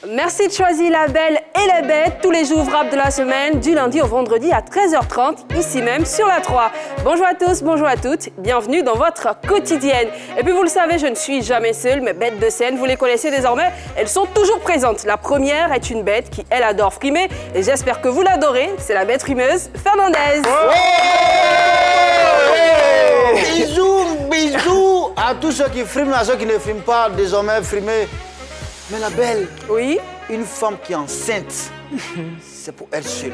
Merci de choisir La Belle et la Bête tous les jours ouvrables de la semaine, du lundi au vendredi à 13h30, ici même sur la 3. Bonjour à tous, bonjour à toutes, bienvenue dans votre quotidienne. Et puis vous le savez, je ne suis jamais seule, mes bêtes de scène, vous les connaissez désormais, elles sont toujours présentes. La première est une bête qui, elle, adore frimer, et j'espère que vous l'adorez, c'est la bête frimeuse, Fernandez. Bisous à tous ceux qui friment, à ceux qui ne friment pas, désormais frimer. Mais la belle, oui, une femme qui est enceinte, c'est pour elle seule.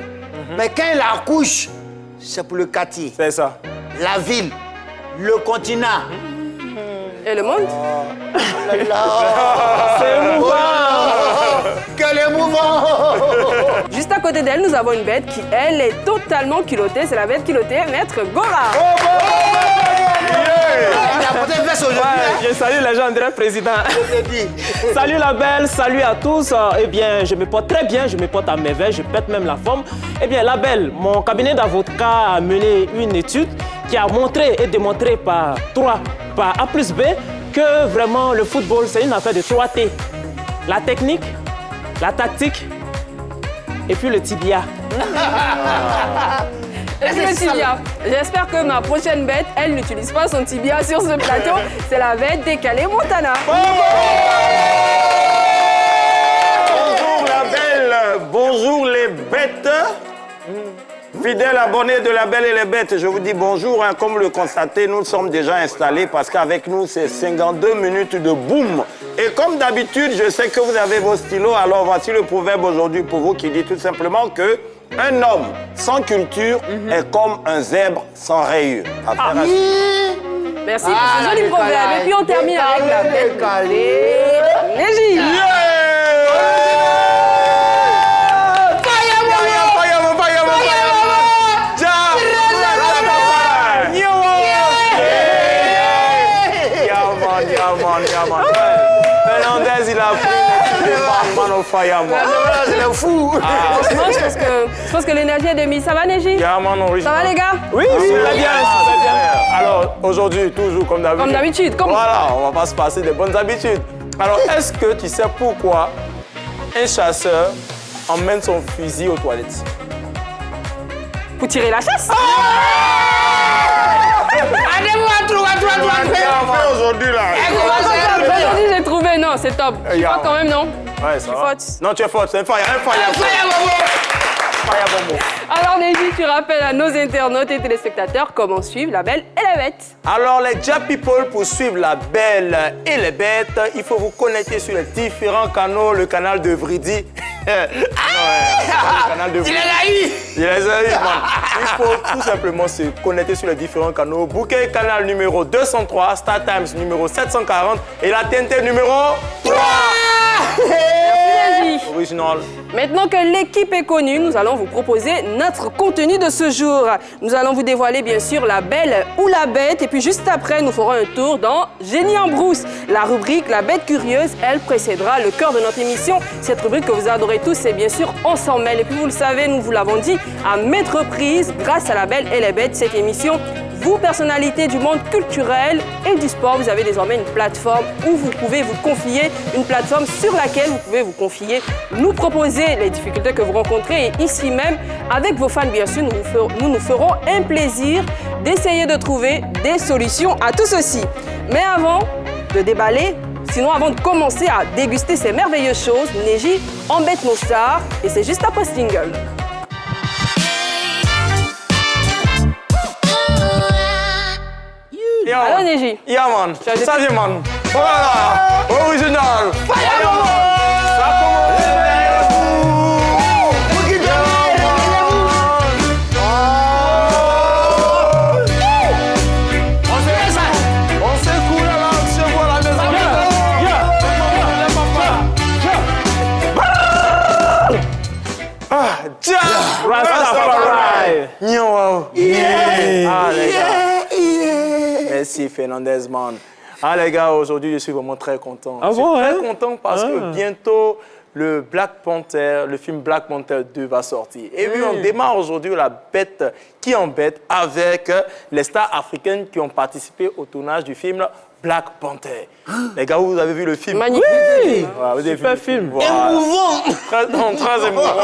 Mais quand elle accouche, c'est pour le quartier. C'est ça. La ville, le continent. Et le monde. C'est émouvant. Quel émouvant. Juste à côté d'elle, nous avons une bête qui, elle, est totalement culottée. C'est la bête culottée, Maître Gora. Je salue les gens, André, président. Salut la belle, salut à tous. Eh bien, je me porte très bien, je me porte à merveille, je pète même la forme. Eh bien, la belle, mon cabinet d'avocat a mené une étude qui a montré et démontré par A plus B que vraiment le football, c'est une affaire de 3 T. La technique, la tactique et puis le tibia. Et le tibia. J'espère que ma prochaine bête, elle n'utilise pas son tibia sur ce plateau. C'est la bête décalée Montana. Bonjour la belle, bonjour les bêtes. Fidèles abonnés de La Belle et les Bêtes, je vous dis bonjour. Comme vous le constatez, nous sommes déjà installés parce qu'avec nous, c'est 52 minutes de boom. Et comme d'habitude, je sais que vous avez vos stylos, alors voici le proverbe aujourd'hui pour vous qui dit tout simplement que un homme sans culture est comme un zèbre sans rayures. Merci pour ce joli proverbe. Et puis on termine avec la bête décalée Négie. Fernandez, il a pris man of fire, moi. C'est le fou. Franchement, je pense que l'énergie est de mise. Ça va, Négie? Ça va, les gars? Oui, c'est bien. Alors, aujourd'hui, toujours comme d'habitude. Comme d'habitude. Voilà, on va pas se passer des bonnes habitudes. Alors, est-ce que tu sais pourquoi un chasseur emmène son fusil aux toilettes? Pour tirer la chasse? Aujourd'hui, là. Aujourd'hui, j'ai trouvé. Non, c'est top. Tu vois quand même, non? Ouais, ça va. Faute. Non, tu es faute. C'est un fire. Alors, Négie, tu rappelles à nos internautes et téléspectateurs comment suivre La Belle et la Bête. Alors, les Jap People, pour suivre La Belle et les Bêtes, il faut vous connecter sur les différents canaux. Le canal de Vridi. Le canal de Vridi. Il les a eu, man. Il faut tout simplement se connecter sur les différents canaux. Bouquet canal numéro 203, Star Times numéro 740 et la TNT numéro 3. Négie. Original. Maintenant que l'équipe est connue, nous allons vous proposer notre contenu de ce jour. Nous allons vous dévoiler bien sûr La Belle ou la Bête. Et puis juste après, nous ferons un tour dans Génie en brousse. La rubrique La Bête curieuse, elle précédera le cœur de notre émission. Cette rubrique que vous adorez tous, c'est bien sûr On s'en mêle. Et puis vous le savez, nous vous l'avons dit à maintes reprises, grâce à La Belle et les Bêtes, cette émission, vous, personnalités du monde culturel et du sport, vous avez désormais une plateforme où vous pouvez vous confier, une plateforme sur laquelle vous pouvez vous confier, nous proposer les difficultés que vous rencontrez. Et ici même, avec vos fans, bien sûr, nous nous ferons un plaisir d'essayer de trouver des solutions à tout ceci. Mais avant de déballer, sinon avant de commencer à déguster ces merveilleuses choses, Négie embête nos stars et c'est juste après ce jingle. Allô, Négie. Yeah, man. J'ai Ça vient, man. Voilà. Original. Ça commence. On s'écoule là, on se voit à la maison. Merci Fernandez, man. Ah les gars, aujourd'hui je suis vraiment très content. Ah je suis bon, très hein? content parce que bientôt le Black Panther, le film Black Panther 2 va sortir. Et puis on démarre aujourd'hui la bête qui embête avec les stars africaines qui ont participé au tournage du film Black Panther. Les gars, vous avez vu le film? Magnifique. Oui, vous avez vu le film. Voilà. Émouvant. Très émouvant.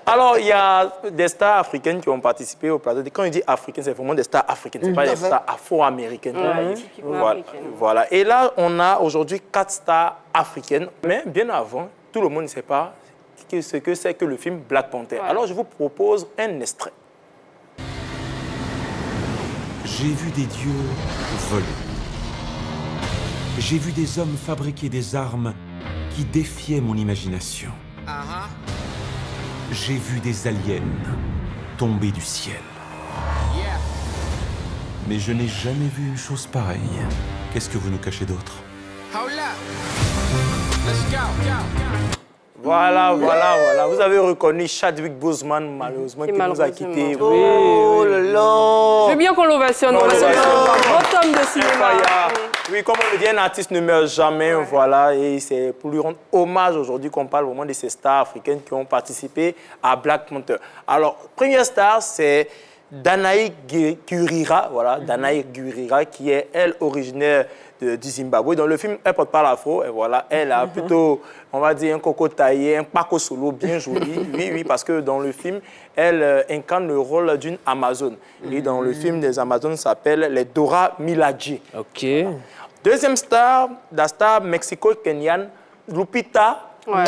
Alors, il y a des stars africaines qui ont participé au plateau. Quand il dit africaines, c'est vraiment des stars africaines, ce n'est pas des stars afro-américaines. Voilà. Et là, on a aujourd'hui 4 stars africaines. Mais bien avant, tout le monde ne sait pas ce que c'est que le film Black Panther. Ouais. Alors, je vous propose un extrait. J'ai vu des dieux voler. J'ai vu des hommes fabriquer des armes qui défiaient mon imagination. J'ai vu des aliens tomber du ciel. Mais je n'ai jamais vu une chose pareille. Qu'est-ce que vous nous cachez d'autre? Voilà. Vous avez reconnu Chadwick Boseman, malheureusement, qui nous a quittés. Oh là là. Je veux bien qu'on l'ovationne. On va se grand homme de cinéma. Oui, comme on le dit, un artiste ne meurt jamais, voilà. Et c'est pour lui rendre hommage aujourd'hui qu'on parle vraiment de ces stars africaines qui ont participé à Black Panther. Alors, première star, c'est Danaï Gurira, voilà, Danaï Gurira, qui est, elle, originaire du Zimbabwe. Dans le film, elle ne porte pas l'afro, et voilà, elle a plutôt, on va dire, un coco taillé, un paco solo bien joli. Oui, parce que dans le film, elle incarne le rôle d'une Amazone. Et dans le film, les Amazones s'appellent les Dora Milaje. OK. Deuxième star, la star mexico-kenyane, Lupita. Ouais.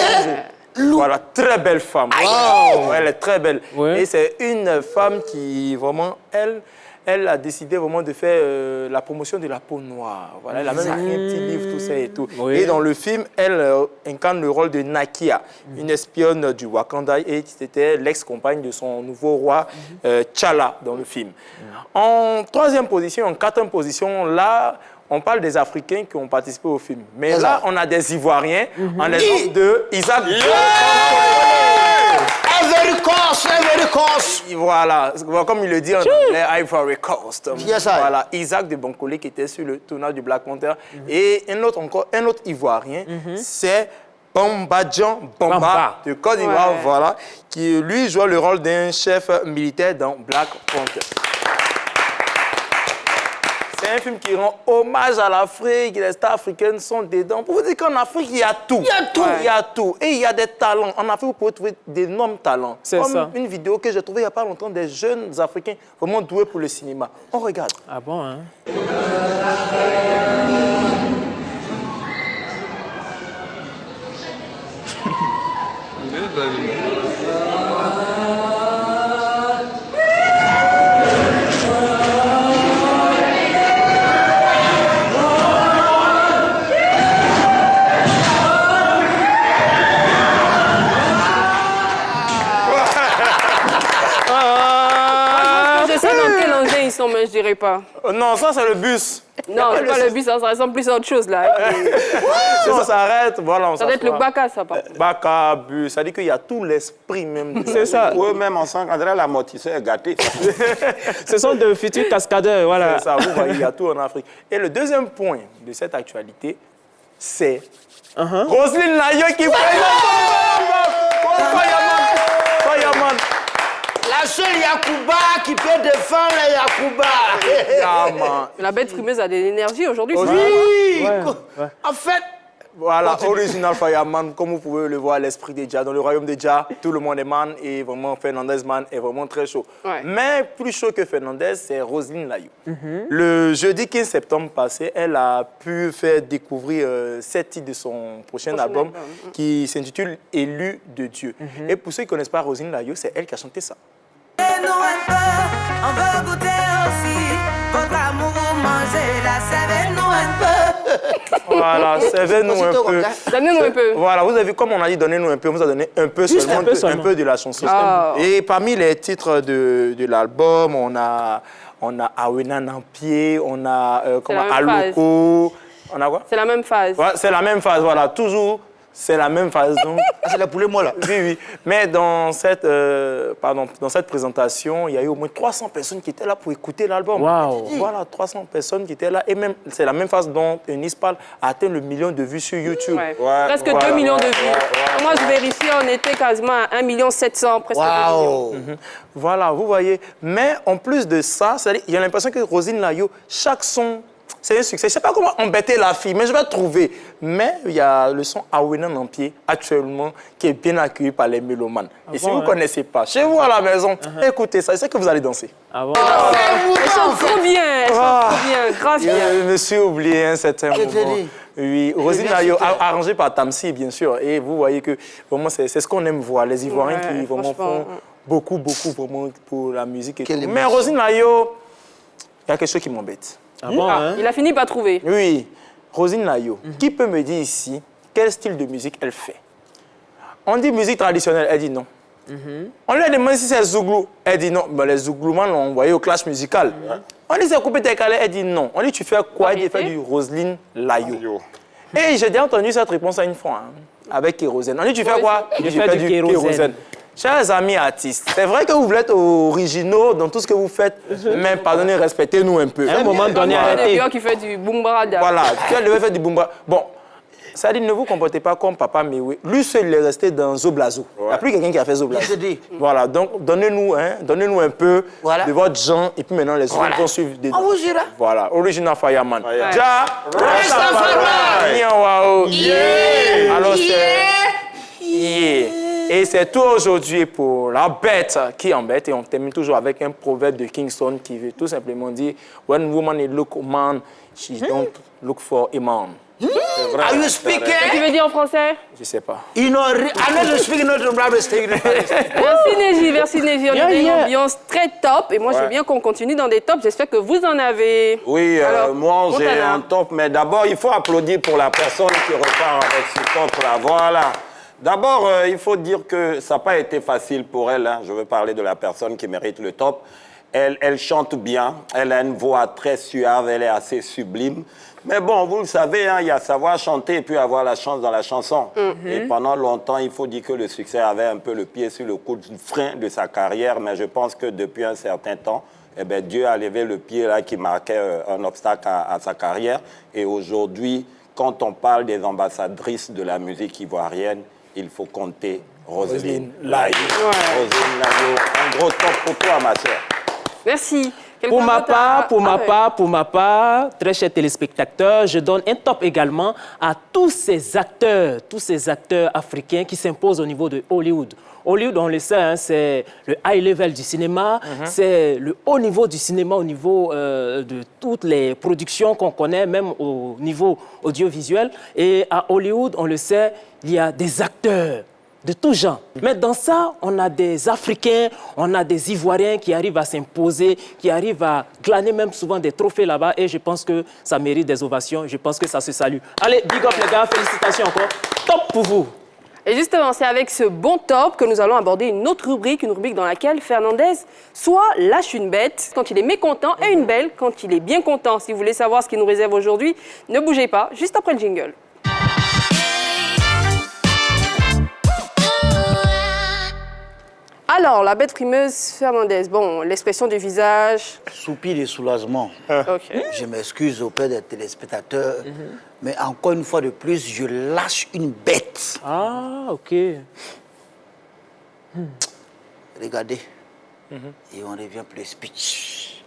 Voilà, très belle femme. Wow. Elle est très belle. Ouais. Et c'est une femme qui, vraiment, elle a décidé vraiment de faire la promotion de la peau noire. Voilà, elle a même écrit un petit livre, tout ça et tout. Oui. Et dans le film, elle incarne le rôle de Nakia, une espionne du Wakanda, et c'était l'ex-compagne de son nouveau roi, T'Challa, dans le film. En troisième position, en quatrième position, là, on parle des Africains qui ont participé au film. Mais là, on a des Ivoiriens, en exemple de Isaac. Ivory Coast. Voilà, comme il le dit en anglais, Ivory Coast. Voilà, Isaac de Bancolé qui était sur le tournage du Black Panther. Et un autre Ivoirien, c'est Bambadjan Bamba de Côte d'Ivoire, voilà, qui lui joue le rôle d'un chef militaire dans Black Panther. C'est un film qui rend hommage à l'Afrique, les stars africaines sont dedans. Pour vous dire qu'en Afrique, il y a tout. Il y a tout. Et il y a des talents. En Afrique, vous pouvez trouver d'énormes talents. C'est comme ça. Une vidéo que j'ai trouvée il n'y a pas longtemps des jeunes Africains vraiment doués pour le cinéma. On regarde. Ah bon, hein? Je sais dans quel engin ils sont, mais je dirais pas. Non, ça, c'est le bus. Non, c'est pas le bus, ça ressemble plus à autre chose, là. Si on s'arrête, voilà, on Ça doit être le s'assoit. Baka, ça, par contre. Baka, bus, ça dit qu'il y a tout l'esprit même. C'est ça. Eux-mêmes ensemble, André l'amortisseur est gâté. Ce sont de futurs cascadeurs, voilà. C'est ça, vous voyez, il y a tout en Afrique. Et le deuxième point de cette actualité, c'est Roselyne Nayo qui présente Fireman. La seule Yakuba qui peut défendre les Yakuba. La bête frimeuse a de l'énergie aujourd'hui. Oui. Ouais. En fait, Voilà, original Fireman, comme vous pouvez le voir, l'esprit des Dja. Dans le royaume des Dja, tout le monde est man et vraiment Fernandez man est vraiment très chaud. Ouais. Mais plus chaud que Fernandez, c'est Roselyne Layou. Le jeudi 15 septembre passé, elle a pu faire découvrir 7 titres de son prochain album qui s'intitule Élu de Dieu. Et pour ceux qui ne connaissent pas Roselyne Layou, c'est elle qui a chanté ça. Nous un peu, on veut goûter aussi. Votre amour, mangez-la, servez-nous un peu. Voilà, servez-nous un peu. Donnez-nous un peu. Voilà, vous avez vu, comme on a dit, donnez-nous un peu, on vous a donné un peu seulement, un peu de la chanson. Ah. Et parmi les titres de l'album, on a Awena Nampié, on a Aloko, on a quoi? C'est la même phase. Ouais, c'est la même phase, voilà, toujours. C'est la même phase. Donc... c'est la poulet moi là. Oui. Mais dans cette présentation, il y a eu au moins 300 personnes qui étaient là pour écouter l'album. Wow. Voilà, 300 personnes qui étaient là. Et même, c'est la même phase dont Nispal a atteint le million de vues sur YouTube. Ouais. Presque 2 millions de vues. Moi, je vérifiais, on était quasiment à 1 700 000, presque 2 millions. Voilà, vous voyez. Mais en plus de ça, il y a l'impression que Roselyne Layou, chaque son C'est un succès. Je ne sais pas comment embêter la fille, mais je vais trouver. Mais il y a le son Awenan en pied actuellement qui est bien accueilli par les mélomanes. Et si vous ne connaissez pas, chez vous à la maison, écoutez ça, c'est que vous allez danser. Ah bon? Elle chante trop bien, elle chante trop bien, grave bien. Je me suis oublié un certain moment. Oui, Rosine Nayo, arrangé par Tamsi, bien sûr. Et vous voyez que vraiment, c'est ce qu'on aime voir. Les Ivoiriens qui vraiment font beaucoup vraiment pour la musique. Et tout. Mais Rosine Nayo, il y a quelque chose qui m'embête. Ah bon, hein? Il a fini par trouver. Oui, Rosine Nayo, qui peut me dire ici quel style de musique elle fait? On dit musique traditionnelle, elle dit non. On lui a demandé si c'est Zouglou, elle dit non. Ben, les Zouglouman l'ont envoyé au clash musical. On dit c'est coupé décalé, elle dit non. On dit tu fais quoi? Elle dit fait du Roselyne Layo. Et j'ai déjà entendu cette réponse à une fois, hein, avec Kérosène. On dit tu fais quoi? Je fais du kérosène. Chers amis artistes, c'est vrai que vous voulez être originaux dans tout ce que vous faites, mais pardonnez, respectez-nous un peu. À un moment donné, arrêtez. Qui fait du boomba. Voilà, tu devais faire du boomba. Bon, ça dit, ne vous comportez pas comme Papa Miwi. Lui seul, il est resté dans Zoblazo. Il n'y a plus quelqu'un qui a fait Zoblazo. Voilà, donc donnez-nous un peu de votre genre, et puis maintenant les autres vont suivre dedans. On vous dira. Voilà, Original Fireman. Ja, Rastafari. Alors c'est... Yeah. Et c'est tout aujourd'hui pour la bête qui embête. Et on termine toujours avec un proverbe de Kingston qui veut tout simplement dire When woman is look man, she don't look for a man. Are you speaking? Qu'est-ce que tu veux dire en français? Je ne sais pas. You know, I'm not speaking not Merci Neji. On a une ambiance très top. Et moi, je veux bien qu'on continue dans des tops. J'espère que vous en avez. Oui, Alors, moi j'ai Montana. un top, mais d'abord il faut applaudir pour la personne qui repart avec ce top-là. Voilà. D'abord, il faut dire que ça n'a pas été facile pour elle. Hein. Je veux parler de la personne qui mérite le top. Elle chante bien, elle a une voix très suave, elle est assez sublime. Mais bon, vous le savez, hein, il y a savoir chanter et puis avoir la chance dans la chanson. Et pendant longtemps, il faut dire que le succès avait un peu le pied sur le coup de frein de sa carrière. Mais je pense que depuis un certain temps, eh bien, Dieu a levé le pied là, qui marquait un obstacle à sa carrière. Et aujourd'hui, quand on parle des ambassadrices de la musique ivoirienne, il faut compter Roselyne Layo. Roselyne Layo, un gros top pour toi, ma sœur. Merci. Pour ma part, très chers téléspectateurs, je donne un top également à tous ces acteurs africains qui s'imposent au niveau de Hollywood. Hollywood, on le sait, hein, c'est le high level du cinéma, c'est le haut niveau du cinéma au niveau de toutes les productions qu'on connaît, même au niveau audiovisuel. Et à Hollywood, on le sait, il y a des acteurs de tout genre. Mais dans ça, on a des Africains, on a des Ivoiriens qui arrivent à s'imposer, qui arrivent à glaner même souvent des trophées là-bas. Et je pense que ça mérite des ovations. Je pense que ça se salue. Allez, big up les gars, félicitations encore. Top pour vous. Et justement, c'est avec ce bon top que nous allons aborder une autre rubrique, dans laquelle Fernandez soit lâche une bête quand il est mécontent et une belle quand il est bien content. Si vous voulez savoir ce qu'il nous réserve aujourd'hui, ne bougez pas, juste après le jingle. Alors, la bête frimeuse Fernandez, bon, l'expression du visage... Soupir de soulagement. Ok. Je m'excuse auprès des téléspectateurs, mais encore une fois de plus, je lâche une bête. Ah, ok. Regardez. Et on revient pour le speech.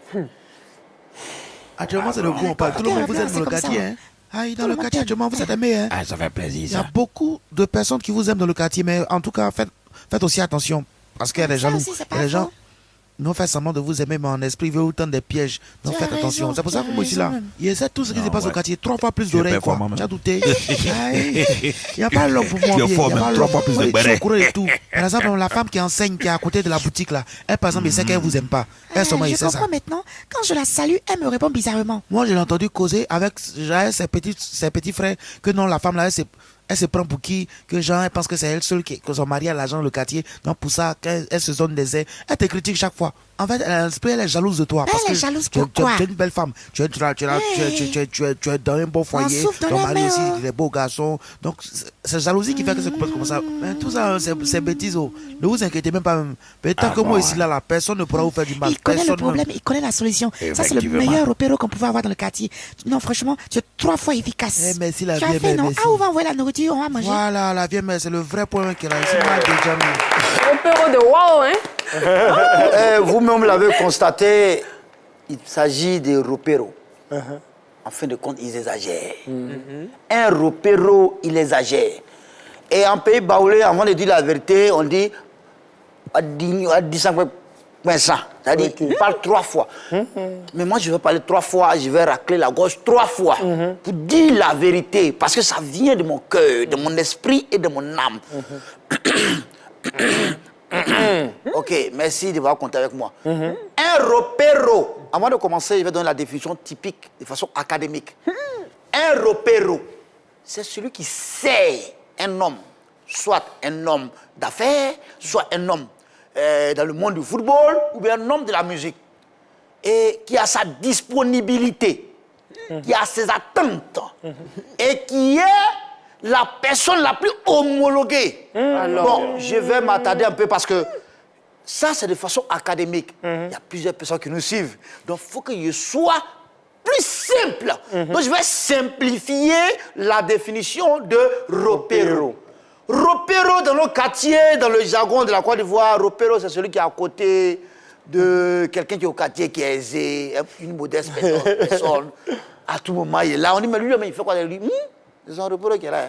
Actuellement, c'est le coup, on parle. Tout le monde vous aime dans le quartier. Hein? Aïe, dans le quartier, actuellement, vous êtes aimés. Hein? Ah, ça fait plaisir, Il y a ça. beaucoup de personnes qui vous aiment dans le quartier, mais en tout cas, faites aussi attention. Parce qu'il y a des jaloux. Il y a des gens non fait semblant de vous aimer, mais en esprit, ils veulent vous tendre des pièges. Donc faites attention. C'est pour ça que moi, ici, là, il essaie tout ce qui se passe au quartier. 3 fois plus d'oreilles, quoi. Tu as douté? Il n'y a pas l'homme pour moi. Il n'y a pas 3 fois plus de bérets. et tout. Par exemple, la femme qui enseigne, qui est à côté de la boutique, là, elle, par exemple, il sait qu'elle vous aime pas. Elle, seulement, il sait ça. Je comprends maintenant. Quand je la salue, elle me répond bizarrement. Moi, je l'ai entendu causer avec ses petits frères que non, la femme, là, elle se prend pour qui? Que Jean, elle pense que c'est elle seule que son mari a l'argent dans le quartier. Donc pour ça, quand elle se donne des ailes, elle te critique chaque fois. En fait, elle est jalouse de toi. Parce Elle est que jalouse tu pourquoi? es une belle femme. Tu es dans un bon foyer. Ton mari aussi, il est beau garçon. Donc c'est jalousie qui fait que c'est comme ça. Mais tout ça, c'est bêtises. Oh. Ne vous inquiétez même pas. Tant que moi ici, là, la personne ne pourra vous faire du mal. Il connaît Personne le problème, il connaît la solution. Ça, c'est le meilleur opéro qu'on pouvait avoir dans le quartier. Non, franchement, tu es 3 fois efficace. Eh, merci la tu as vieille fait, mère, non? merci. Ah, on va envoyer la nourriture, on va manger. Voilà, la vieille mère, c'est le vrai point qu'elle a ici. Moi, déjà mis. Opéro de wow, hein? Vous-même l'avez constaté, il s'agit de Ropero. en fin de compte, ils exagèrent. Un ropero, il exagère. Et en pays baoulé, avant de dire la vérité, on dit à 10,5%. C'est-à-dire qu'il parle 3 fois. Mais moi, je vais parler 3 fois, je vais racler la gorge 3 fois pour dire la vérité. Parce que ça vient de mon cœur, de mon esprit et de mon âme. Ok, merci de avoir compté avec moi. Un ropero, avant de commencer, je vais donner la définition typique de façon académique. Un ropero, c'est celui qui sait un homme, soit un homme d'affaires, soit un homme dans le monde du football, ou bien un homme de la musique, et qui a sa disponibilité, qui a ses attentes, et qui est la personne la plus homologuée. Bon, je vais m'attarder un peu parce que ça, c'est de façon académique. Il y a plusieurs personnes qui nous suivent. Donc, il faut que je sois plus simple. Donc, je vais simplifier la définition de ropero. Ropero, dans nos quartiers, dans le jargon de la Côte d'Ivoire, ropero, c'est celui qui est à côté de quelqu'un qui est au quartier, qui est aisé, une modeste personne. À tout moment, il est là. On dit, mais lui, il fait quoi? Il dit, c'est un ropero qui est là.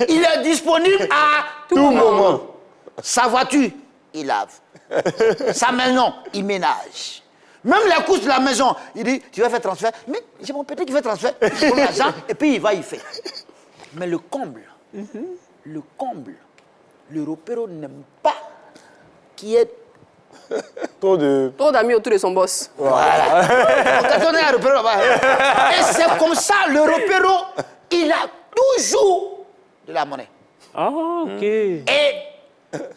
Il est disponible à tout moment. Sa voiture, il lave. Sa maison, il ménage. Même les courses de la maison, il dit, tu vas faire transfert. Mais j'ai mon petit qui fait transfert. Il prend l'argent et puis il va y faire. Mais le comble, le ropero n'aime pas qu'il y ait trop d'amis autour de son boss. Voilà. Et c'est comme ça, le ropero, il a toujours de la monnaie. Ah, ok. Et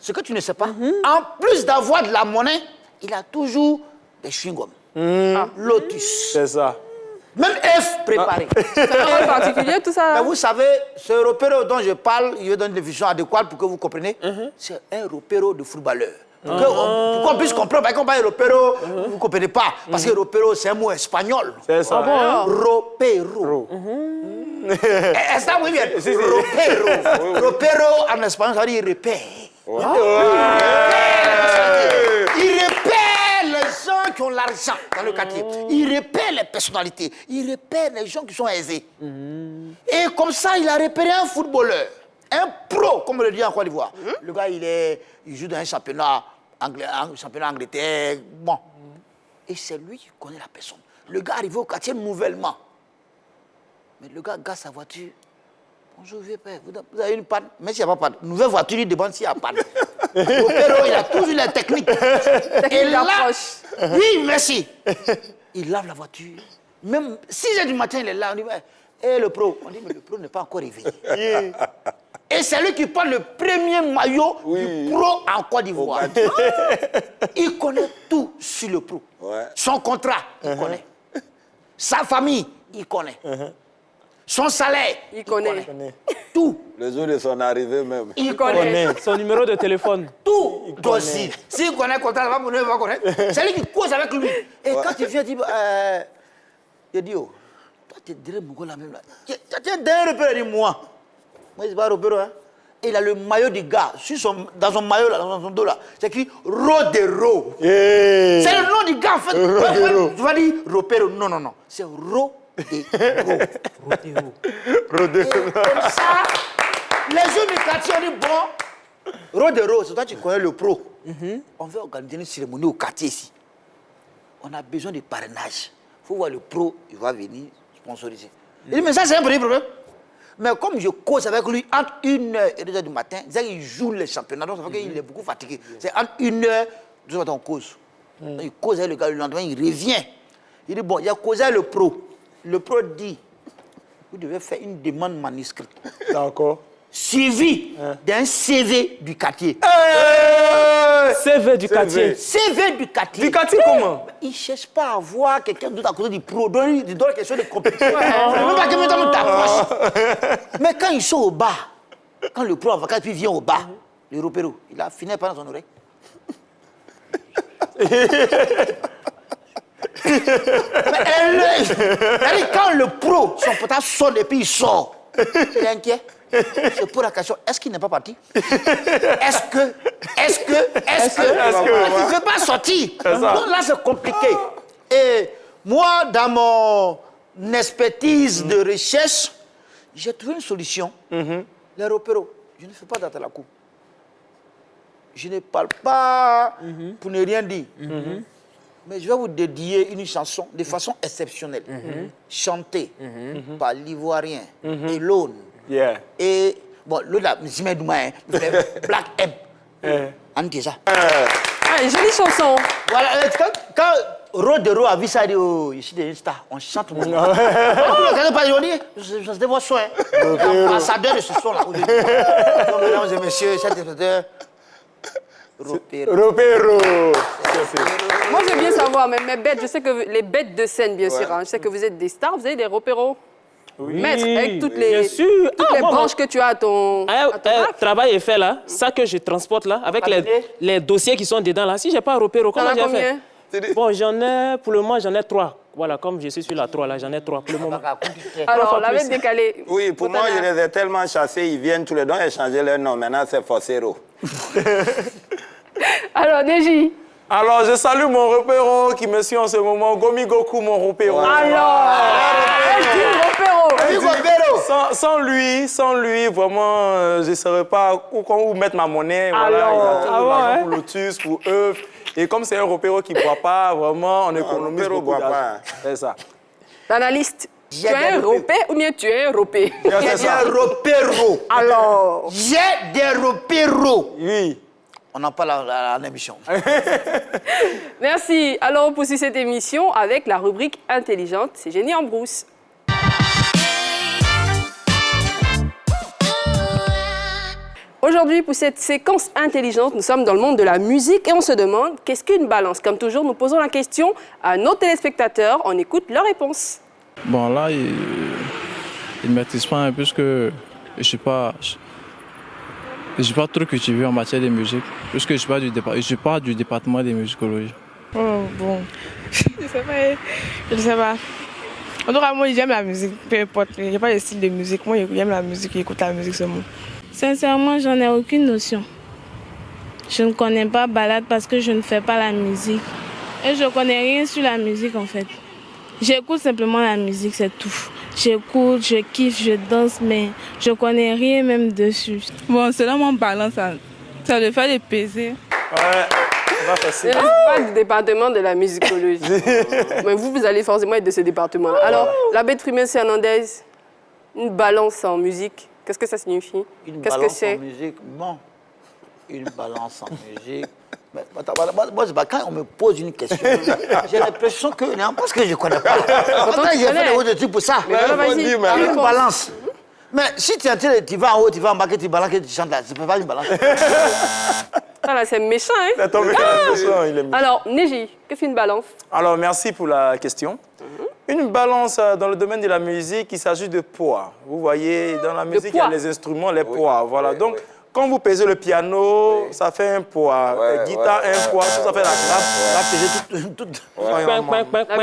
ce que tu ne sais pas, en plus d'avoir de la monnaie, il a toujours des chewing-gums. Lotus. C'est ça. Même F préparé. C'est un particulier, tout ça. Mais vous savez, ce ropero dont je parle, je vais donner une définition adéquate pour que vous compreniez. C'est un ropero de footballeur. Pour qu'on puisse comprendre, parce qu'on parle de ropero, vous ne comprenez pas. Parce que ropero, c'est un mot espagnol. C'est ça. Ropero. Est-ce que vous bien? Ropero. Ropero en espagnol, ça veut dire repère. Il repère les gens qui ont l'argent dans le quartier. Il repère les personnalités. Il repère les gens qui sont aisés. Et comme ça, il a repéré un footballeur. Un pro, comme on le dit en Côte d'Ivoire. Le gars, il joue dans un championnat Angleterre. Bon. Et c'est lui qui connaît la personne. Le gars arrivé au quartier nouvellement. Mais le gars garde sa voiture. Bonjour, vieux père, vous avez une panne? Mais s'il n'y a pas de panne, nouvelle voiture, il demande s'il y a panne. L'opéro, il a toujours la technique. Et là, oui, merci. Il lave la voiture. Même 6 h du matin, il est là. On dit, et le pro? On dit, mais le pro n'est pas encore réveillé. Et c'est lui qui porte le premier maillot du pro en Côte d'Ivoire. Il connaît tout sur le pro. Son contrat, il connaît. Sa famille, il connaît. Son salaire, il connaît. Tout. Le jour de son arrivée même. Il connaît. Son numéro de téléphone. Tout. Aussi. S'il connaît le contrat, il va connaître. C'est lui qui cause avec lui. Et quand il vient, il dit, il dit, oh, toi, tu es derrière mon là même là. Tu es derrière le repère, moi. Moi, c'est pas repère, hein. Et il a le maillot du gars. Dans son maillot, là, dans son dos, là. C'est écrit Rodero. C'est le nom du gars, en fait. Rodero. Tu vas dire Ropero. Non, non, non. C'est Rodero. Rodero. Comme ça, les jeunes du quartier ont dit, bon, Rodero, c'est toi qui connais le pro. On veut organiser une cérémonie au quartier ici. On a besoin de parrainage. Il faut voir le pro, il va venir sponsoriser. Il dit, mais ça, c'est un petit problème. Mais comme je cause avec lui entre 1h et 2h du matin, il joue les championnats, donc ça fait qu'il est beaucoup fatigué. C'est entre 1h et 2h du matin, on cause. Il cause avec le gars, le lendemain, il revient. Il dit, bon, il a causé avec le pro. Le pro dit, vous devez faire une demande manuscrite. D'accord. Suivi d'un CV du quartier. CV du quartier. CV du quartier. Du quartier comment? Il ne cherche pas à voir quelqu'un d'autre à côté du pro. Il donne quelque chose de compliqué. Même pas que maintenant t'approches. Mais quand ils sont au bas, quand le pro en vacances puis vient au bas, le ropero, il a fini par dans son oreille. Mais quand le pro, son portable sonne et puis il sort, il est inquiet. C'est pour la question, est-ce qu'il n'est pas parti? Est-ce que il ne veut pas sortir? Donc là, c'est compliqué. Et moi, dans expertise de recherche, j'ai trouvé une solution. Les repéros, je ne fais pas d'attelage. Je ne parle pas pour ne rien dire. Mais je vais vous dédier une chanson de façon exceptionnelle. Chantée par l'Ivoirien Elone. Et, bon, l'autre là, je mets Black M. On dit ça. Ah, une jolie chanson. Voilà, quand Rodero a vu ça, il dit, oh, je suis une star, on chante beaucoup. Vous regardez pas, ils ont dit, c'est votre choix. Ambassadeur de ce son-là. Mesdames et messieurs, cet interpréteur. Ropero. Moi, j'aime bien savoir, mais mes bêtes, je sais que les bêtes de scène, bien sûr, hein, je sais que vous êtes des stars, vous avez des repéros. Oui, Maître, avec toutes les, bien sûr. toutes les branches que tu as à ton Travail est fait là, ça que je transporte là, avec les dossiers qui sont dedans là. Si j'ai pas un repéro, comment j'ai fait? Bon, j'en ai, pour le moment, j'en ai 3. Voilà, comme je suis sur la 3 là, j'en ai 3 pour le moment. Alors, la bête décalée. Oui, pour moi, je les ai tellement chassés, ils viennent tous les deux et changer leur nom. Maintenant, c'est Fossero. Alors, Neji. Alors, je salue mon repéro qui me suit en ce moment, Gomi Goku, mon repéro. Alors, sans lui, vraiment, je ne saurais pas où mettre ma monnaie. Voilà, il a tout l'argent pour Lotus, pour eux. Et comme c'est un repéro qui ne boit pas, vraiment, on économise beaucoup d'argent. C'est ça. L'analyste, tu es un ropé ou bien tu es un ropé? J'ai un repéro. Alors, j'ai des repéros. Oui. On en parle à l'émission. merci. Alors, on poursuit cette émission avec la rubrique intelligente. C'est Génie en brousse. Aujourd'hui, pour cette séquence intelligente, nous sommes dans le monde de la musique et on se demande qu'est-ce qu'une balance? Comme toujours, nous posons la question à nos téléspectateurs. On écoute leurs réponses. Bon, là, il ne maîtrise pas un peu puisque je ne suis pas trop cultivé en matière de musique, puisque je suis pas du département de musicologie. Oh, bon, je sais pas. En tout cas, moi, j'aime la musique, peu importe. Il n'y a pas de style de musique. Moi, j'aime la musique, j'écoute la musique seulement. Sincèrement, j'en ai aucune notion. Je ne connais pas balade parce que je ne fais pas la musique. Et je ne connais rien sur la musique, en fait. J'écoute simplement la musique, c'est tout. J'écoute, je kiffe, je danse, mais je ne connais rien même dessus. Bon, selon mon balance, ça le fait de peser. Ouais. Je ne suis pas du département de la musicologie. Mais vous allez forcément être de ce département-là. Alors, la bête Frimène Hernandez, une balance en musique, qu'est-ce que ça signifie? Qu'est-ce que c'est? Une balance en musique, bon. Une balance en musique. Mais, moi, quand on me pose une question, j'ai l'impression que, non, parce que je ne connais pas. Pourtant, j'ai fait des autres trucs pour ça. Une balance. Mais si tu vas en haut, tu vas en bas, tu balances, tu chantes là, ça ne peut pas une balance. Ah là, c'est méchant, hein? C'est tombé méchant, il est méchant. Alors, Neji, qu'est-ce qu'une balance? Alors, merci pour la question. Une balance dans le domaine de la musique, il s'agit de poids. Vous voyez, dans la musique, il y a les instruments, les poids. Voilà. Oui, donc, quand vous pesez le piano, ça fait un poids. Guitare, un poids. Tout ça fait la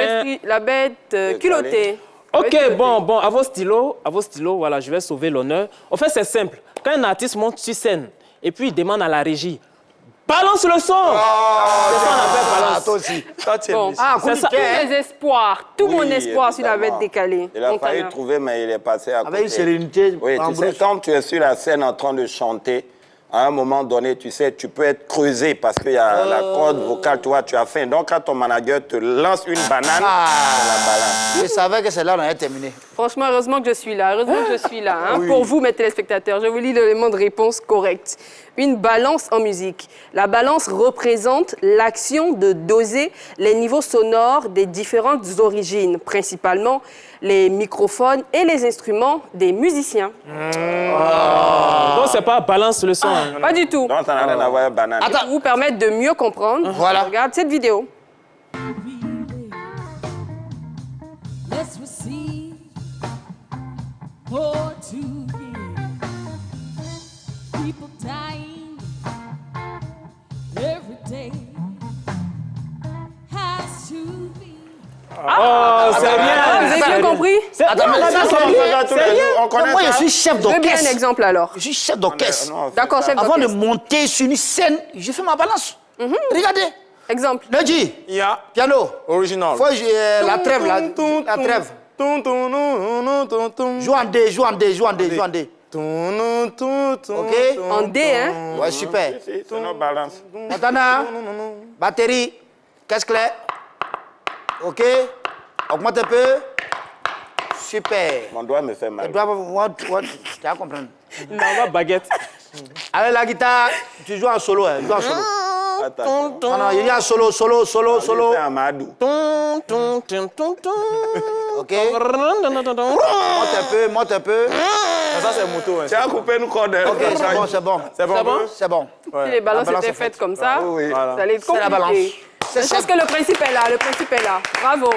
grappe. La bête culottée. Ok, bon, à vos stylos, voilà, je vais sauver l'honneur. En fait, c'est simple. Quand un artiste monte sur scène et puis il demande à la régie, balance le son! C'est ça qu'on appelle balance. Toi aussi. Bon, c'est ça. Tous mes espoirs, tout mon espoir sur la bête décalée. Il a failli trouver, mais il est passé à côté. Avec une sérénité. Oui, tu sais, quand tu es sur la scène en train de chanter, à un moment donné, tu sais, tu peux être creusé parce qu'il y a la corde vocale, toi, tu as faim. Donc, quand ton manager te lance une banane, c'est la balance. Je savais que celle-là, on avait terminé. Franchement, heureusement que je suis là. Hein, pour vous, mes téléspectateurs. Je vous lis l'élément de réponse correct. Une balance en musique. La balance représente l'action de doser les niveaux sonores des différentes origines, principalement les microphones et les instruments des musiciens. Donc, c'est pas balance le son. Pas du tout. Donc, ça n'a rien à voir avec banane. Pour vous permettre de mieux comprendre, regarde cette vidéo. Let's receive or to give. People dying every day has to be. C'est rien. Vous avez bien compris? Moi, je suis chef Je veux bien d'orchestre. un exemple alors. Je suis chef d'orchestre. D'accord, chef Avant de d'orchestre. monter sur une scène, je fais ma balance. Regardez. Exemple. Neji, piano. Original. Faut la trêve, la trêve. Joue en D, joue en D, joue en D, joue en D. Ok? En D, hein? Ouais, super. C'est notre balance. Montana, batterie, caisse claire. Ok? Augmente un peu. Super. Mon doigt me fait mal. Tu vas comprendre. Il m'envoie baguette. Avec la guitare, tu joues en solo, hein, joue en solo. Attends. Non, non, il y a solo. C'est Amadou. Ok? Monte un peu. Ça, c'est moto. Tu as coupé une corde. Ok, c'est bon. C'est bon? Si les balances balance étaient est faites faite. comme ça, oui. ça allait être C'est la balance. compliqué. Je pense que le principe est là, le principe est là. Bravo.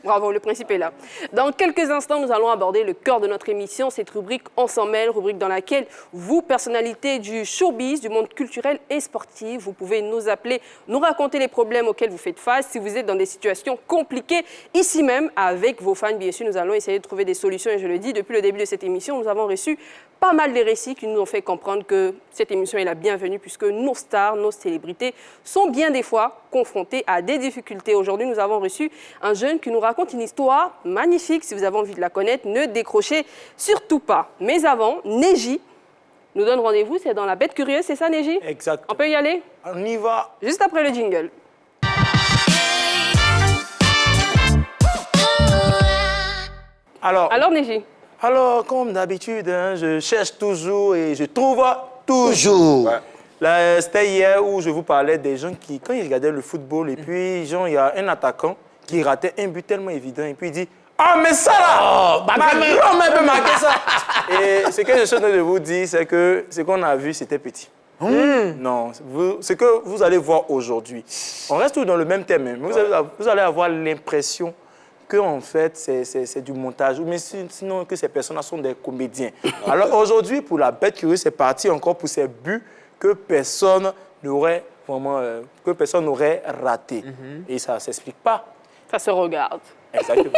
Bravo, le principe est là. Dans quelques instants, nous allons aborder le cœur de notre émission, cette rubrique On s'en mêle, rubrique dans laquelle vous, personnalités du showbiz, du monde culturel et sportif, vous pouvez nous appeler, nous raconter les problèmes auxquels vous faites face. Si vous êtes dans des situations compliquées, ici même, avec vos fans, bien sûr, nous allons essayer de trouver des solutions. Et je le dis, depuis le début de cette émission, nous avons reçu pas mal de récits qui nous ont fait comprendre que cette émission est la bienvenue puisque nos stars, nos célébrités sont bien des fois confrontés à des difficultés. Aujourd'hui, nous avons reçu un jeune qui nous raconte une histoire magnifique. Si vous avez envie de la connaître, ne décrochez surtout pas. Mais avant, Neji nous donne rendez-vous. C'est dans La Bête Curieuse, c'est ça, Neji? Exact. On peut y aller? On y va. Juste après le jingle. Alors, Neji? Alors, comme d'habitude, hein, je cherche toujours et je trouve toujours. Ouais. Là, c'était hier où je vous parlais des gens qui, quand ils regardaient le football, et puis, genre, il y a un attaquant qui ratait un but tellement évident, et puis il dit « Ah, mais ça là, ma grand-mère peut marquer ça !» Et ce que je suis en train de vous dire, c'est que ce qu'on a vu, c'était petit. Non, ce que vous allez voir aujourd'hui, on reste tout dans le même thème, mais vous allez avoir l'impression que en fait, c'est du montage, mais sinon que ces personnes-là sont des comédiens. Alors aujourd'hui, pour La Bête Curieuse, c'est parti encore pour ces buts que personne n'aurait vraiment, que personne n'aurait raté. Et ça ne s'explique pas. Ça se regarde. Exactement.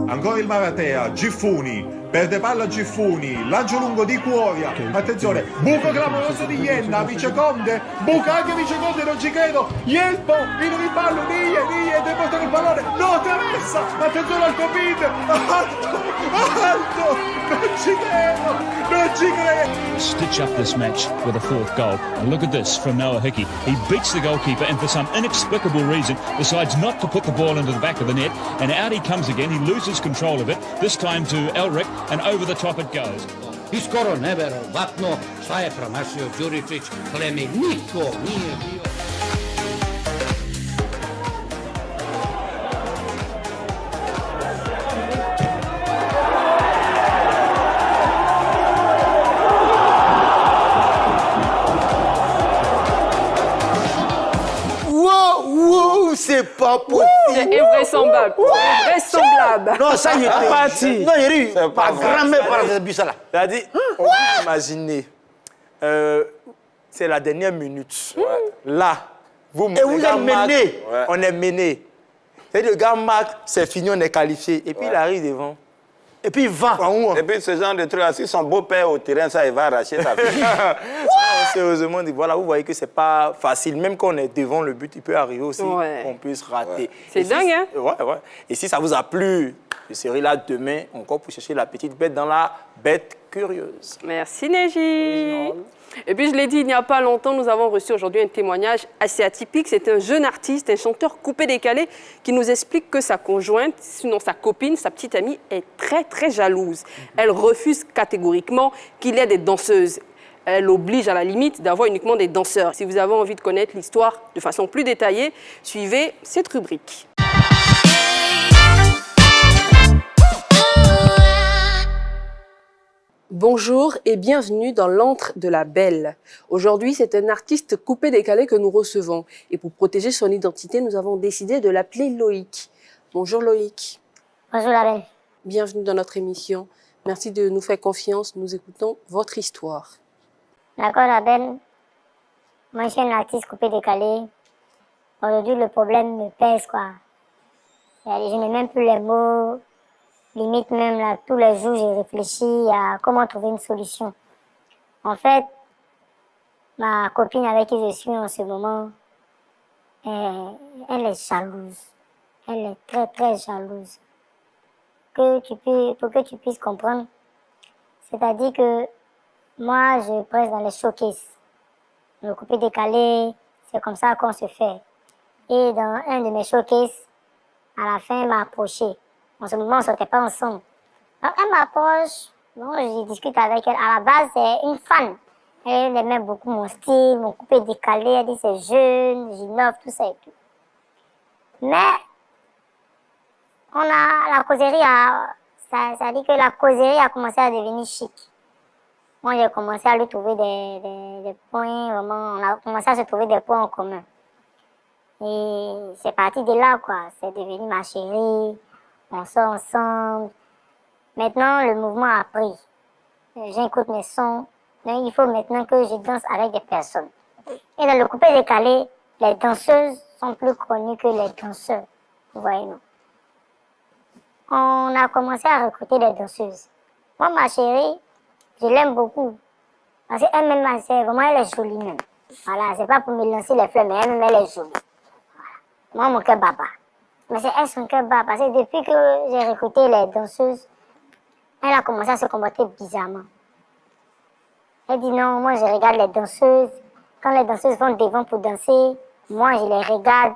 Ancora il Maratea, Giffuni, perde palla Giffuni, lancio lungo di Cuoria, attenzione, buco clamoroso di Ienna, Vice Conde, buca anche Vice Conde, non ci credo, Ielpo, vino di ballo, Die, deve portare il pallone, no, Teresa, attenzione al Covid, alto, non ci credo. Stitch up this match with a fourth goal. And look at this from Noah Hickey. He beats the goalkeeper and for some inexplicable reason decides not to put the ball into the back of the net, and out he comes again. He loses control of it, this time to Elric, and over the top it goes. I skoro neverovatno šta je promašio Đuričić, plemenito, nije bio. C'est pas possible. C'est invraisemblable. Invraisemblable. Non, ça y est. Parti. Non, il y a eu. Pas grand-mère par exemple, ça là. C'est-à-dire, on peut imaginer, c'est la dernière minute. Là, vous êtes mené. On est mené. C'est-à-dire, le gars marque, c'est fini, on est qualifié. Et puis, il arrive devant. Et puis, il va. Et puis, ce genre de truc, si son beau-père au terrain, ça, il va arracher sa fille. Sérieusement, voilà, vous voyez que c'est pas facile. Même quand on est devant le but, il peut arriver aussi qu'on puisse rater. C'est dingue, hein? Ouais. Et si ça vous a plu, je serai là demain encore pour chercher la petite bête dans La Bête Curieuse. Merci, Neji. Et puis, je l'ai dit, il n'y a pas longtemps, nous avons reçu aujourd'hui un témoignage assez atypique. C'est un jeune artiste, un chanteur coupé-décalé qui nous explique que sa conjointe, sinon sa copine, sa petite amie, est très, très jalouse. Elle refuse catégoriquement qu'il y ait des danseuses. Elle oblige à la limite d'avoir uniquement des danseurs. Si vous avez envie de connaître l'histoire de façon plus détaillée, suivez cette rubrique. Bonjour et bienvenue dans l'antre de la Belle. Aujourd'hui, c'est un artiste coupé-décalé que nous recevons. Et pour protéger son identité, nous avons décidé de l'appeler Loïc. Bonjour Loïc. Bonjour la Belle. Bienvenue dans notre émission. Merci de nous faire confiance. Nous écoutons votre histoire. D'accord la Belle. Moi, je suis un artiste coupé-décalé. Aujourd'hui, le problème me pèse, quoi. Je n'ai même plus les mots. Limite même là, tous les jours, j'ai réfléchi à comment trouver une solution. En fait, ma copine avec qui je suis en ce moment, elle est jalouse. Elle est très, très jalouse. Pour que tu puisses comprendre, c'est-à-dire que moi, je presse dans les showcases. Le coupé décalé, c'est comme ça qu'on se fait. Et dans un de mes showcases, à la fin, elle m'a approché. En ce moment, on ne sortait pas ensemble. Donc, elle m'approche, bon, je discute avec elle. À la base, c'est une fan. Elle aimait beaucoup mon style, mon coupé décalé. Elle dit c'est jeune, j'innove, tout ça et tout. Mais, la causerie ça dit que la causerie a commencé à devenir chic. Moi, j'ai commencé à lui trouver des points, vraiment, on a commencé à se trouver des points en commun. Et c'est parti de là, quoi. C'est devenu ma chérie, on sort ensemble. Maintenant, le mouvement a pris. J'écoute mes sons, mais il faut maintenant que je danse avec des personnes. Et dans le coupé décalé, les danseuses sont plus connues que les danseurs. Vous voyez, non? On a commencé à recruter des danseuses. Moi, ma chérie, je l'aime beaucoup. Parce qu'elle-même, vraiment, elle est jolie même. Voilà, c'est pas pour me lancer les fleurs, mais elle-même, elle est jolie. Voilà. Moi, mon cœur bat pas. Mais c'est elle, son cœur bat. Parce que depuis que j'ai recruté les danseuses, elle a commencé à se comporter bizarrement. Elle dit non, moi, je regarde les danseuses. Quand les danseuses vont devant pour danser, moi, je les regarde.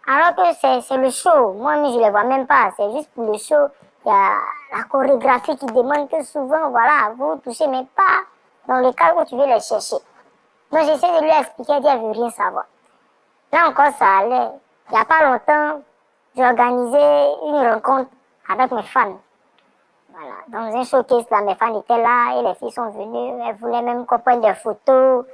Alors que c'est le show. Moi, je ne les vois même pas. C'est juste pour le show. Il y a la chorégraphie qui demande que souvent, voilà, vous touchez, mais pas dans le cas où tu veux les chercher. Donc, j'essaie de lui expliquer, elle dit, elle ne veut rien savoir. Là encore, ça allait. Il n'y a pas longtemps, j'ai organisé une rencontre avec mes fans. Voilà. Dans un showcase, là, mes fans étaient là et les filles sont venues. Elles voulaient même qu'on prenne des photos.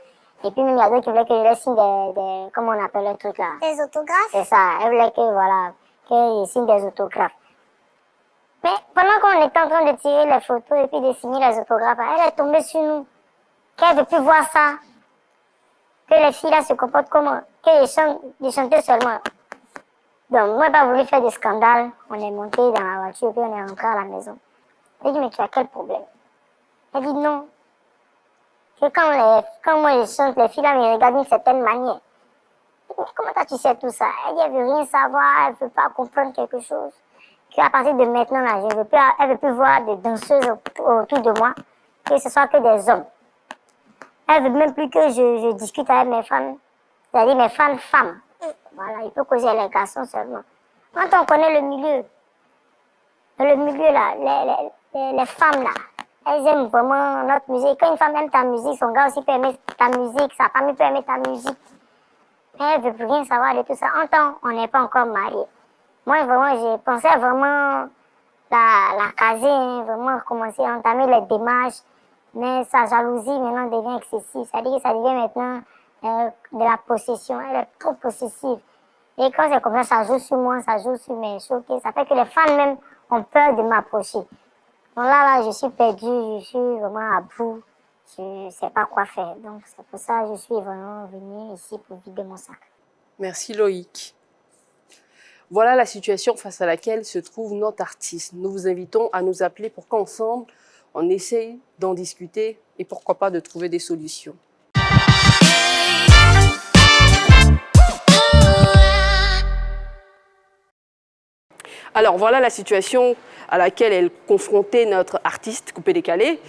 Et puis, même, il y a d'autres qui voulaient que je leur signe des comment on appelle le truc là? Des autographes? C'est ça. Elles voulaient que, voilà, que je signe des autographes. Mais pendant qu'on était en train de tirer les photos et puis de signer les autographes, elle est tombée sur nous. Qu'elle ne veut plus voir ça. Que les filles là se comportent comment? Que je chantais seulement. Donc, moi, je n'ai pas voulu faire de scandale. On est monté dans la voiture et puis on est rentré à la maison. Elle dit, mais tu as quel problème? Elle dit non. Que quand moi je chante, les filles là me regardent d'une certaine manière. Comment tu sais tout ça? Elle dit, elle veut rien savoir, elle ne veut pas comprendre quelque chose. Qu'à partir de maintenant, là, elle ne veut plus voir de danseuses autour de moi, que ce soit que des hommes. Elle ne veut même plus que je discute avec mes fans, c'est-à-dire mes fans femmes. Voilà, il peut causer les garçons seulement. Quand on connaît le milieu là, les femmes là, elles aiment vraiment notre musique. Quand une femme aime ta musique, son gars aussi peut aimer ta musique, sa famille peut aimer ta musique. Mais elle ne veut plus rien savoir de tout ça. En temps, on n'est pas encore mariés. Moi, vraiment, j'ai pensé vraiment la caser, hein, vraiment commencer à entamer les démarches. Mais sa jalousie maintenant devient excessive. C'est-à-dire que ça devient maintenant de la possession. Elle est trop possessive. Et quand c'est comme ça joue sur moi, ça joue sur mes choqués. Ça fait que les fans même ont peur de m'approcher. Donc là, je suis perdue, je suis vraiment à bout. Je ne sais pas quoi faire. Donc c'est pour ça que je suis vraiment venue ici pour vider mon sac. Merci Loïc. Voilà la situation face à laquelle se trouve notre artiste. Nous vous invitons à nous appeler pour qu'ensemble, on essaye d'en discuter et pourquoi pas de trouver des solutions. Alors voilà la situation à laquelle est confrontée notre artiste coupé décalé.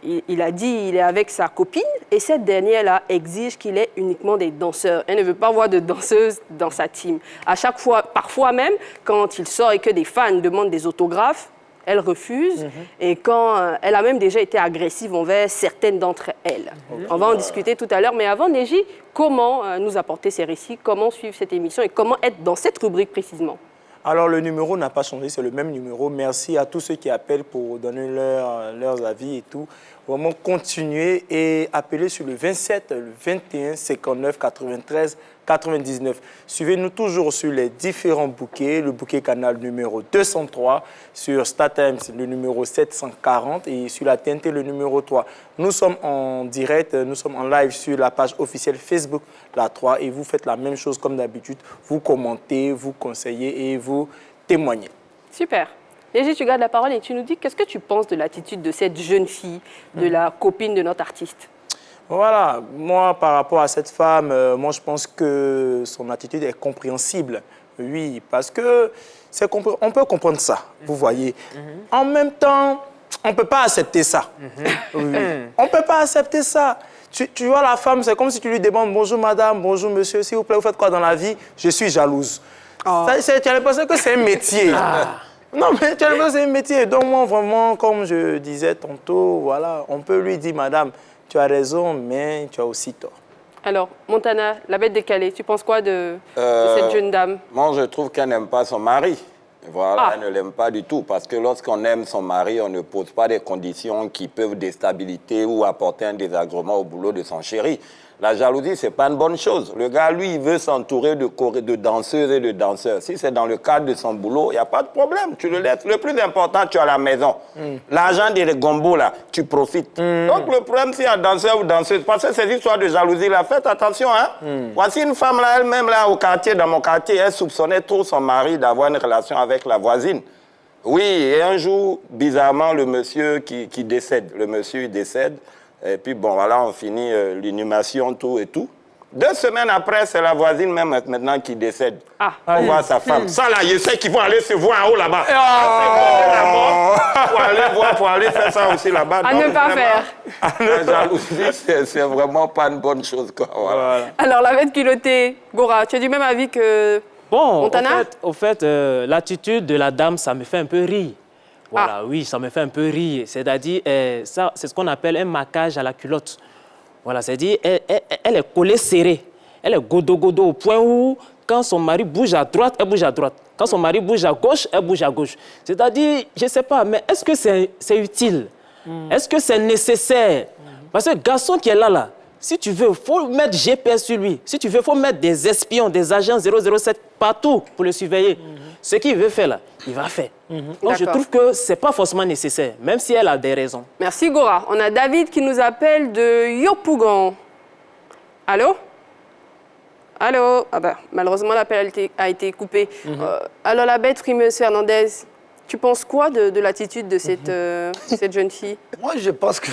Il a dit qu'il est avec sa copine et cette dernière-là exige qu'il ait uniquement des danseurs. Elle ne veut pas voir de danseuses dans sa team. À chaque fois, parfois même, quand il sort et que des fans demandent des autographes, elle refuse. Et quand elle a même déjà été agressive envers certaines d'entre elles. On va en discuter tout à l'heure. Mais avant, Neji, comment nous apporter ces récits? Comment suivre cette émission et comment être dans cette rubrique précisément? Alors, le numéro n'a pas changé, c'est le même numéro. Merci à tous ceux qui appellent pour donner leurs avis et tout. Vraiment, continuez et appelez sur le 27, le 21, 59, 93, 99. Suivez-nous toujours sur les différents bouquets. Le bouquet canal numéro 203, sur StarTimes, le numéro 740 et sur la TNT, le numéro 3. Nous sommes en direct, nous sommes en live sur la page officielle Facebook, la 3, et vous faites la même chose comme d'habitude. Vous commentez, vous conseillez et vous témoignez. Super. Léger, tu gardes la parole et tu nous dis qu'est-ce que tu penses de l'attitude de cette jeune fille, de la copine de notre artiste? Voilà, moi par rapport à cette femme, moi je pense que son attitude est compréhensible. Oui, parce que on peut comprendre ça, vous voyez. En même temps, on ne peut pas accepter ça. Oui. On ne peut pas accepter ça. Tu vois, la femme, c'est comme si tu lui demandes « Bonjour madame, bonjour monsieur, s'il vous plaît, vous faites quoi dans la vie ?» Je suis jalouse. Tu as l'impression que c'est un métier. Non, mais tu as l'impression que c'est un métier. Donc moi, vraiment, comme je disais tantôt, voilà, on peut lui dire « Madame, tu as raison, mais tu as aussi tort. » Alors, Montana, la bête décalée, tu penses quoi de cette jeune dame? Moi, je trouve qu'elle n'aime pas son mari. Voilà, elle ne l'aime pas du tout. Parce que lorsqu'on aime son mari, on ne pose pas des conditions qui peuvent déstabiliser ou apporter un désagrément au boulot de son chéri. La jalousie, ce n'est pas une bonne chose. Le gars, lui, il veut s'entourer de danseuses et de danseurs. Si c'est dans le cadre de son boulot, il n'y a pas de problème. Tu le laisses. Le plus important, tu es à la maison. L'argent des gombos, là, tu profites. Donc, le problème, c'est un danseur ou danseuse. Parce que ces histoires de jalousie, là, faites attention. Hein? Voici une femme, là, elle-même, là, au quartier, dans mon quartier, elle soupçonnait trop son mari d'avoir une relation avec la voisine. Oui, et un jour, bizarrement, le monsieur qui décède. Le monsieur, il décède. Et puis, bon, voilà, on finit l'inhumation, tout et tout. 2 semaines après, c'est la voisine même maintenant qui décède. Pour voir sa femme. Ça, là, je sais qu'ils vont aller se voir en haut là-bas. Pour aller faire ça aussi là-bas. À ne pas faire. La jalousie, c'est vraiment pas une bonne chose, quoi. Voilà. Alors, la bête culottée, Gora, tu es du même avis que Montana? Au fait, l'attitude de la dame, ça me fait un peu rire. Voilà, oui, ça me fait un peu rire. C'est-à-dire, ça, c'est ce qu'on appelle un maquage à la culotte. Voilà, c'est-à-dire, elle est collée serrée. Elle est godo-godo au point où, quand son mari bouge à droite, elle bouge à droite. Quand son mari bouge à gauche, elle bouge à gauche. C'est-à-dire, je ne sais pas, mais est-ce que c'est utile? Est-ce que c'est nécessaire? Parce que le garçon qui est là, si tu veux, il faut mettre GPS sur lui. Si tu veux, il faut mettre des espions, des agents 007 partout pour le surveiller. Ce qu'il veut faire là, il va faire. Donc je trouve que ce n'est pas forcément nécessaire, même si elle a des raisons. Merci Gora. On a David qui nous appelle de Yopougon. Allô? Allô? Ah bah, malheureusement, l'appel a été coupé. Alors la bête frimeuse Fernandez, tu penses quoi de l'attitude de cette jeune fille? Moi, je pense que...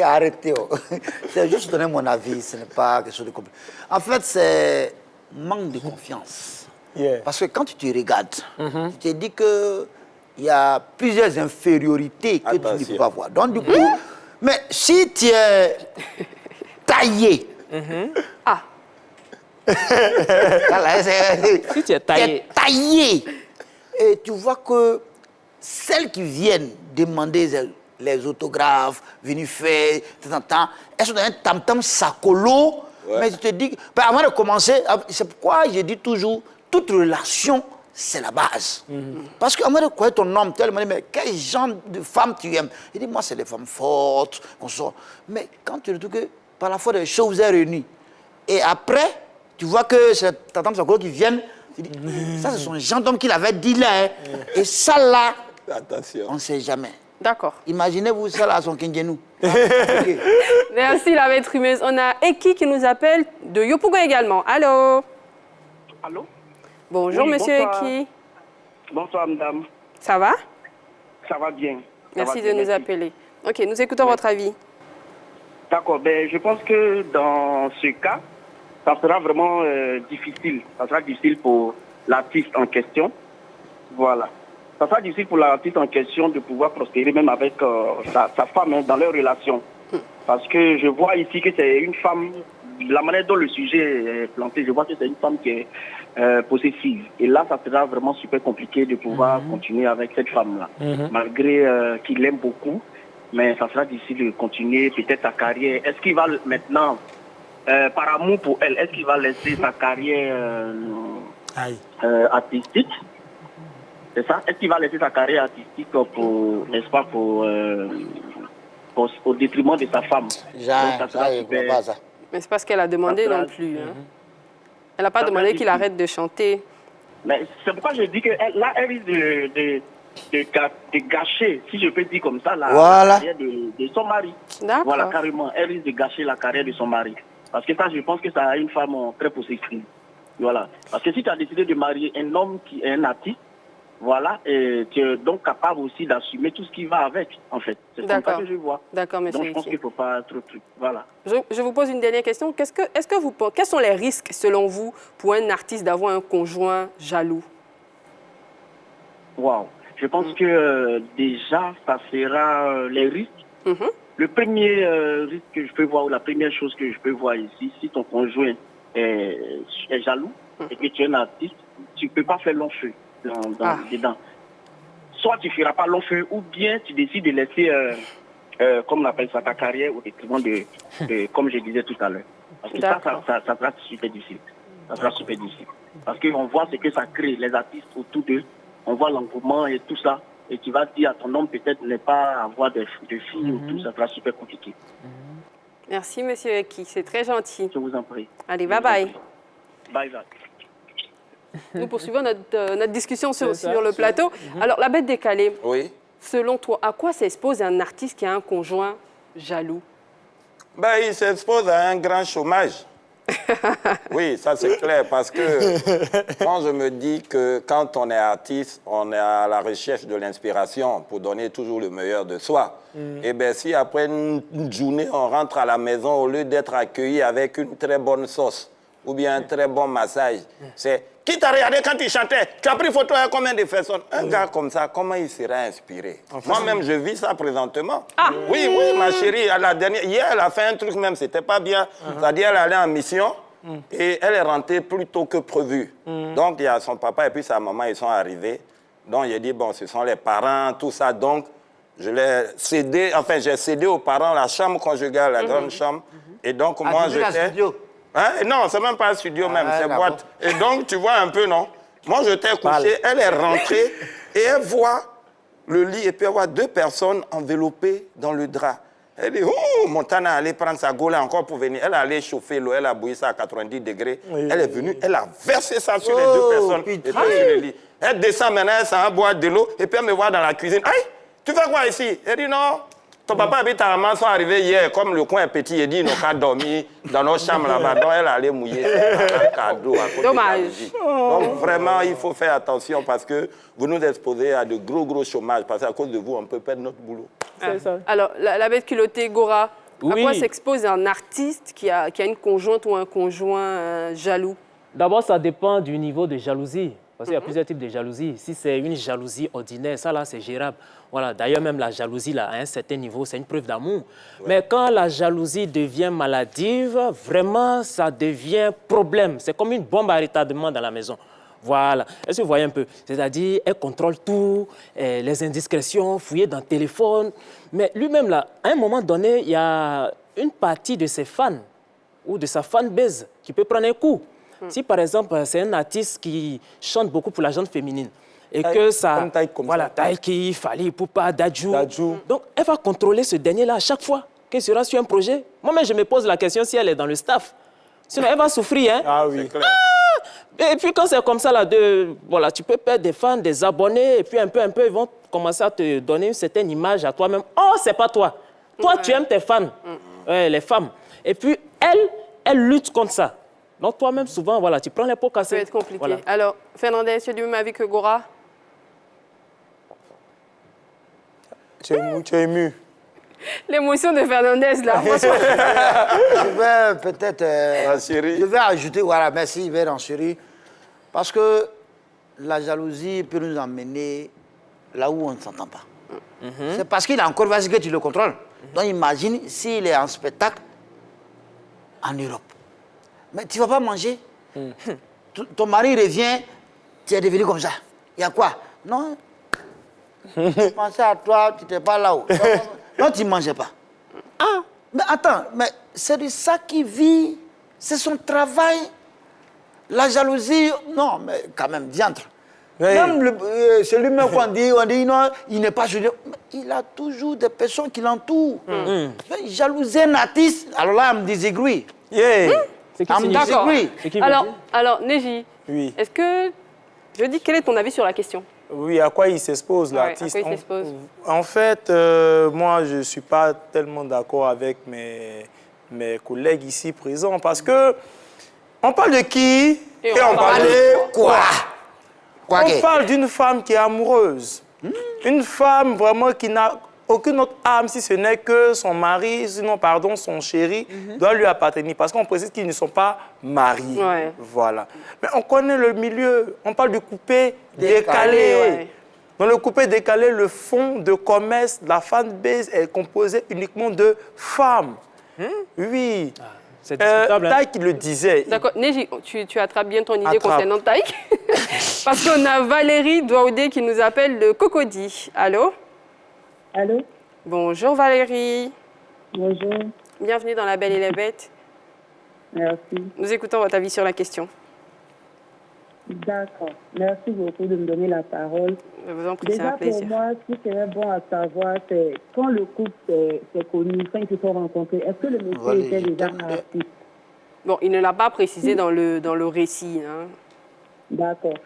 arrêtez. C'est juste donner mon avis, ce n'est pas quelque chose de compliqué. En fait, c'est manque de confiance. Parce que quand tu te regardes, tu te dis qu'il y a plusieurs infériorités que tu ne peux pas voir. Donc, du coup, mais si tu es taillé, si tu es taillé, et tu vois que celles qui viennent demander les autographes, venir faire, de temps en temps, elles sont dans un tam-tam sacolo, mais tu te dis, avant de commencer, c'est pourquoi je dis toujours, toute relation, c'est la base. Parce qu'à moi, de quoi ton homme, tu me dis, mais quel genre de femme tu aimes? Il dit, moi, c'est des femmes fortes, qu'on sort. Mais quand tu le trouves que par la fois des choses est réunies, et après, tu vois que c'est ta tante qui viennent, tu dis, ça, c'est son gendarme qui l'avait dit là. Hein. Et ça, là, on ne sait jamais. D'accord. Imaginez-vous ça, là, son Kingenou. Merci, la bête frimeuse. On a Eki qui nous appelle de Yopougon également. Allô? Allô? Bonjour, oui, monsieur bonsoir. Eki. Bonsoir, madame. Ça va? Ça va bien. Merci de nous appeler. Ok, nous écoutons votre avis. D'accord, ben, je pense que dans ce cas, ça sera vraiment difficile. Ça sera difficile pour l'artiste en question. Voilà. Ça sera difficile pour l'artiste en question de pouvoir prospérer même avec sa femme hein, dans leur relation. Parce que je vois ici que c'est une femme, la manière dont le sujet est planté, je vois que c'est une femme qui est possessive. Et là, ça sera vraiment super compliqué de pouvoir continuer avec cette femme-là. Malgré qu'il l'aime beaucoup, mais ça sera difficile de continuer peut-être sa carrière. Est-ce qu'il va maintenant, par amour pour elle, est-ce qu'il va laisser sa carrière artistique? C'est ça? Est-ce qu'il va laisser sa carrière artistique pour, n'est-ce pas, au détriment de sa femme? Mais c'est pas ce qu'elle a demandé non plus. Hein. Elle n'a pas demandé qu'il arrête de chanter. Mais c'est pourquoi je dis que là, elle risque de gâcher, si je peux dire comme ça, la carrière de son mari. Voilà, carrément. Elle risque de gâcher la carrière de son mari. Parce que ça, je pense que ça a une femme très possessive. Voilà. Parce que si tu as décidé de marier un homme qui est un artiste, Voilà, et tu es donc capable aussi d'assumer tout ce qui va avec, en fait. C'est comme ça D'accord. que je vois. D'accord, monsieur. Donc je pense Eki. qu'il ne faut pas trop truc. Voilà. Je vous pose une dernière question. Quels sont les risques, selon vous, pour un artiste d'avoir un conjoint jaloux? Waouh. Je pense que déjà, ça sera les risques. Le premier risque que je peux voir, ou la première chose que je peux voir ici, si ton conjoint est jaloux et que tu es un artiste, tu ne peux pas faire long feu dedans. Soit tu ne feras pas long feu, ou bien tu décides de laisser, comme on appelle ça, ta carrière au détriment de comme je disais tout à l'heure. Parce que ça sera super difficile. Ça sera super difficile. Parce qu'on voit ce que ça crée, les artistes autour d'eux. On voit l'engouement et tout ça. Et tu vas dire à ton homme peut-être ne pas avoir de filles ou tout, ça sera super compliqué. Merci, monsieur Eki. C'est très gentil. Je vous en prie. Allez, bye bye. Bye bye. Nous poursuivons notre discussion sur le plateau. Alors, la bête décalée, selon toi, à quoi s'expose un artiste qui a un conjoint jaloux? Ben, il s'expose à un grand chômage. Oui, ça c'est clair, parce que moi je me dis que quand on est artiste, on est à la recherche de l'inspiration pour donner toujours le meilleur de soi. Et bien si après une journée on rentre à la maison, au lieu d'être accueilli avec une très bonne sauce ou bien un très bon massage, c'est qui t'a regardé quand tu chantais? Tu as pris photo avec combien de personnes? Un gars comme ça, comment il sera inspiré? Moi-même, je vis ça présentement. Oui, ma chérie, à la dernière, hier, elle a fait un truc même, c'était pas bien. C'est-à-dire, elle allait en mission et elle est rentrée plus tôt que prévu. Donc, il y a son papa et puis sa maman, ils sont arrivés. Donc, j'ai dit, bon, ce sont les parents, tout ça. Donc, j'ai cédé aux parents la chambre conjugale, la grande chambre. Et donc, moi, j'étais... Hein? Non, c'est même pas un studio même, c'est boîte. Et donc, tu vois un peu, non? Moi, je t'ai couché, elle est rentrée et elle voit le lit et puis elle voit deux personnes enveloppées dans le drap. Elle dit, oh, Montana allait prendre sa gaule encore pour venir. Elle allait chauffer l'eau, elle a bouilli ça à 90 degrés. Elle est venue, elle a versé ça sur les deux personnes et puis sur le lit. Elle descend maintenant, elle s'en va boire de l'eau et puis elle me voit dans la cuisine. Aïe, tu fais quoi ici? Elle dit, non. Ton papa et ta maman sont arrivés hier, comme le coin est petit, il dit, ils n'ont qu'à dormir dans nos chambres là-bas. Donc, elle allait mouiller un cadeau à côté. Dommage. Donc, vraiment, il faut faire attention parce que vous nous exposez à de gros chômage. Parce qu'à cause de vous, on peut perdre notre boulot. Alors, la bête culottée, Gora, à quoi s'expose un artiste qui a une conjointe ou un conjoint jaloux? D'abord, ça dépend du niveau de jalousie. Parce qu'il y a plusieurs types de jalousie. Si c'est une jalousie ordinaire, ça là, c'est gérable. Voilà. D'ailleurs, même la jalousie, là, à un certain niveau, c'est une preuve d'amour. Mais quand la jalousie devient maladive, vraiment, ça devient problème. C'est comme une bombe à retardement dans la maison. Voilà. Est-ce que vous voyez un peu? C'est-à-dire, elle contrôle tout, les indiscrétions, fouiller dans le téléphone. Mais lui-même, là, à un moment donné, il y a une partie de ses fans ou de sa fanbase qui peut prendre un coup. Si, par exemple, c'est un artiste qui chante beaucoup pour la gente féminine et que ça... Voilà, Taïki, Fali, Poupa, Dadju. Donc, elle va contrôler ce dernier-là à chaque fois qu'elle sera sur un projet. Moi-même, je me pose la question si elle est dans le staff. Sinon, elle va souffrir, hein? Ah oui. Et puis, quand c'est comme ça, là, voilà, tu peux perdre des fans, des abonnés, et puis un peu, ils vont commencer à te donner une certaine image à toi-même. Oh, c'est pas toi. Toi, tu aimes tes fans, les femmes. Et puis, elle lutte contre ça. Donc, toi-même, souvent, voilà, tu prends les pots cassés. Ça peut être compliqué. Voilà. Alors, Fernandez, tu as du même avis que Gora? Tu es ému. L'émotion de Fernandez, là. Je vais peut-être... je vais ajouter, voilà, merci, je vais renchérir. Parce que la jalousie peut nous emmener là où on ne s'entend pas. C'est parce qu'il a encore vas-y que tu le contrôles. Donc, imagine s'il est en spectacle en Europe. Mais tu ne vas pas manger. Ton mari revient, tu es devenu comme ça. Il y a quoi? Non. Je pensais à toi, tu n'étais pas là-haut. Non, tu ne mangeais pas. Ah, mais attends, mais c'est de ça qu'il vit. C'est son travail. La jalousie, non, mais quand même, diantre. Même c'est lui-même qu'on dit, non, il n'est pas jaloux. Il a toujours des personnes qui l'entourent. Jalouser un artiste, alors là, I'm disagree. D'accord. Alors, Neji, est-ce que... Je dis, quel est ton avis sur la question? Oui, à quoi il s'expose, l'artiste? En fait, moi, je ne suis pas tellement d'accord avec mes collègues ici présents parce que on parle de qui et on parle de quoi? On parle d'une femme qui est amoureuse. Une femme vraiment qui n'a aucune autre âme, si ce n'est que son mari, sinon, pardon, son chéri, doit lui appartenir. Parce qu'on précise qu'ils ne sont pas mariés. Ouais. Voilà. Mais on connaît le milieu. On parle du coupé décalé. Ouais. Dans le coupé décalé, le fonds de commerce, la fanbase est composé uniquement de femmes. Oui. C'est discutable. Taïk le disait. D'accord. Neji, tu attrapes bien ton idée Attrape. concernant Taïk. Parce qu'on a Valérie Douaoudé qui nous appelle de Cocody. Allô? Allô? Bonjour Valérie. Bonjour. Bienvenue dans La Belle et les Bêtes. Merci. Nous écoutons votre avis sur la question. D'accord. Merci beaucoup de me donner la parole. Je vous en prie, c'est un Déjà, pour plaisir. moi, ce qui serait bon à savoir, c'est quand le couple s'est connu, quand ils se sont rencontrés, est-ce que le monsieur était déjà artiste? Bon, il ne l'a pas précisé dans le récit. Hein. D'accord.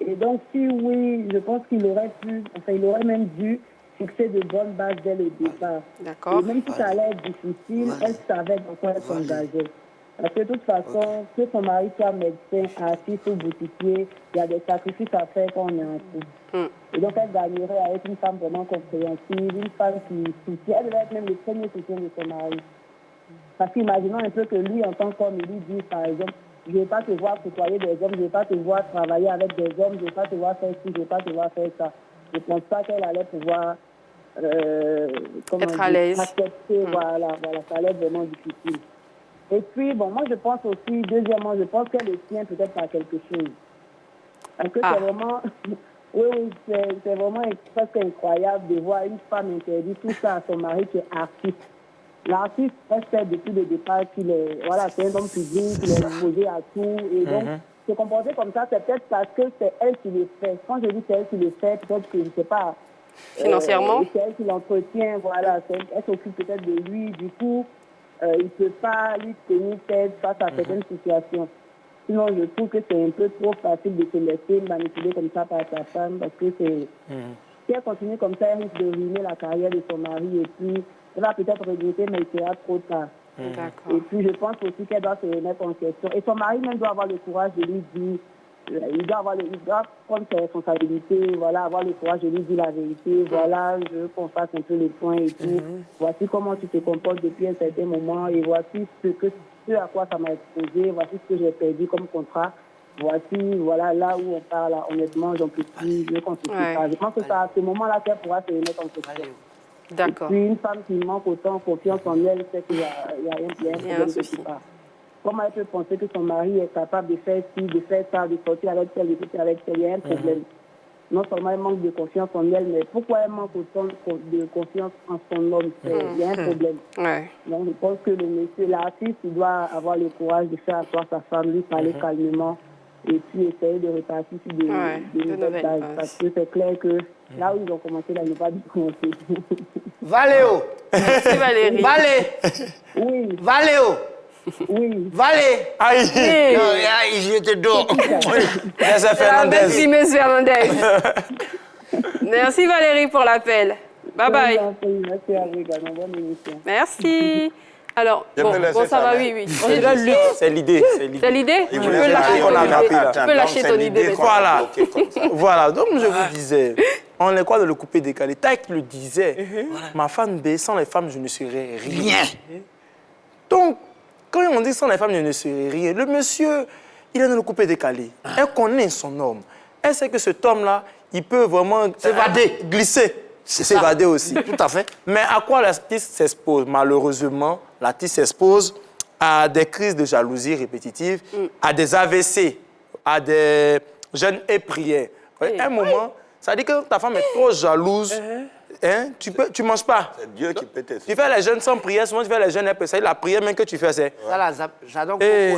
Et donc, si oui, je pense qu'il aurait pu, enfin, il aurait même dû fixer de bonnes bases dès le départ. D'accord. Et même si ça allait être difficile, elle savait dans quoi elle s'engageait. Parce que de toute façon, que son mari soit médecin, artiste ou boutiquier, il y a des sacrifices à faire quand on est en couple. Et donc, elle gagnerait à être une femme vraiment compréhensive, une femme qui soutient. Elle devait être même le premier soutien de son mari. Parce qu'imaginons un peu que lui, en tant qu'homme, il lui dit, par exemple, je ne vais pas te voir côtoyer des hommes, je ne vais pas te voir travailler avec des hommes, je ne vais pas te voir faire ci, je ne vais pas te voir faire ça. Je ne pense pas qu'elle allait pouvoir être à l'aise. accepter. Voilà, ça allait être vraiment difficile. Et puis, bon, moi, je pense aussi, deuxièmement, je pense qu'elle le tient peut-être à quelque chose. Parce que c'est vraiment, oui, c'est vraiment presque incroyable de voir une femme interdire tout ça à son mari qui est artiste. L'artiste reste depuis le départ qu'il est, voilà, c'est un homme public, il est exposé à tout. Et donc, se comporter comme ça, c'est peut-être parce que c'est elle qui le fait. Quand je dis c'est elle qui le fait, peut-être que je ne sais pas. Financièrement c'est elle qui l'entretient, voilà. Elle s'occupe peut-être de lui, du coup. Il ne peut pas lui tenir tête face à certaines situations. Sinon, je trouve que c'est un peu trop facile de se laisser manipuler comme ça par sa femme parce que c'est... Si elle continue comme ça, elle risque de ruiner la carrière de son mari et puis elle va peut-être regretter, mais il sera trop tard. Et puis, je pense aussi qu'elle doit se remettre en question. Et son mari même doit avoir le courage de lui dire... Il doit prendre ses responsabilités, voilà, avoir le courage de lui dire la vérité, voilà, je veux qu'on fasse un peu le point et tout. Voici comment tu te comportes depuis un certain moment et voici ce à quoi ça m'a exposé, voici ce que j'ai perdu comme contrat. Voici, voilà, là où on parle, là, honnêtement, j'en peux plus, je pense que je pense que c'est à ce moment-là qu'elle pourra se remettre en question. D'accord. Et puis une femme qui manque autant confiance en elle, c'est qu'il y a un problème quelque part. Comment elle peut penser que son mari est capable de faire ci, de faire ça, de sortir avec elle, de sortir avec elle? Il y a un problème. Non seulement elle manque de confiance en elle, mais pourquoi elle manque autant de confiance en son homme? Il y a un problème. Donc je pense que le monsieur, l'artiste, il doit avoir le courage de faire asseoir sa femme, lui parler calmement et puis essayer de repartir sur des nouvelles bases. Parce que c'est clair que là où ils ont commencé, là, ils n'ont pas dû commencer. Valéo. Merci Valérie. Valé. Oui. Valéo. Oui. Valé. Aïe. Non, j'étais dehors. C'est Fernandez. Merci, Fernandez. Merci Valérie pour l'appel. Bye bye. Merci à vous également. Bonne émission. Merci. Alors, Je peux laisser bon, ça ça, va, là. oui. C'est l'idée. C'est l'idée? Tu Il peux voulait lâcher qu'on ton a idée. rappelé. Tu peux lâcher ton idée. Voilà. Voilà, donc je vous disais, on est quoi dans le coupé décalé? Taïk le disait, ma femme B, sans les femmes, je ne serais rien. Donc, quand on dit sans les femmes, je ne serais rien, le monsieur, il est dans le coupé décalé. Elle connaît son homme. Elle sait que cet homme-là, il peut vraiment s'évader, glisser, s'évader aussi. Tout à fait. Mais à quoi l'artiste s'expose? Malheureusement, l'artiste s'expose à des crises de jalousie répétitives, à des AVC, à des jeûnes et prières. Un moment, ça dit que ta femme est trop jalouse, hein, tu manges pas. C'est Dieu qui peut t'aider. Tu fais les jeûnes sans prière, souvent tu fais les jeûnes et prières. La prière même que tu fais, c'est... Ça, là, j'adore beaucoup. Et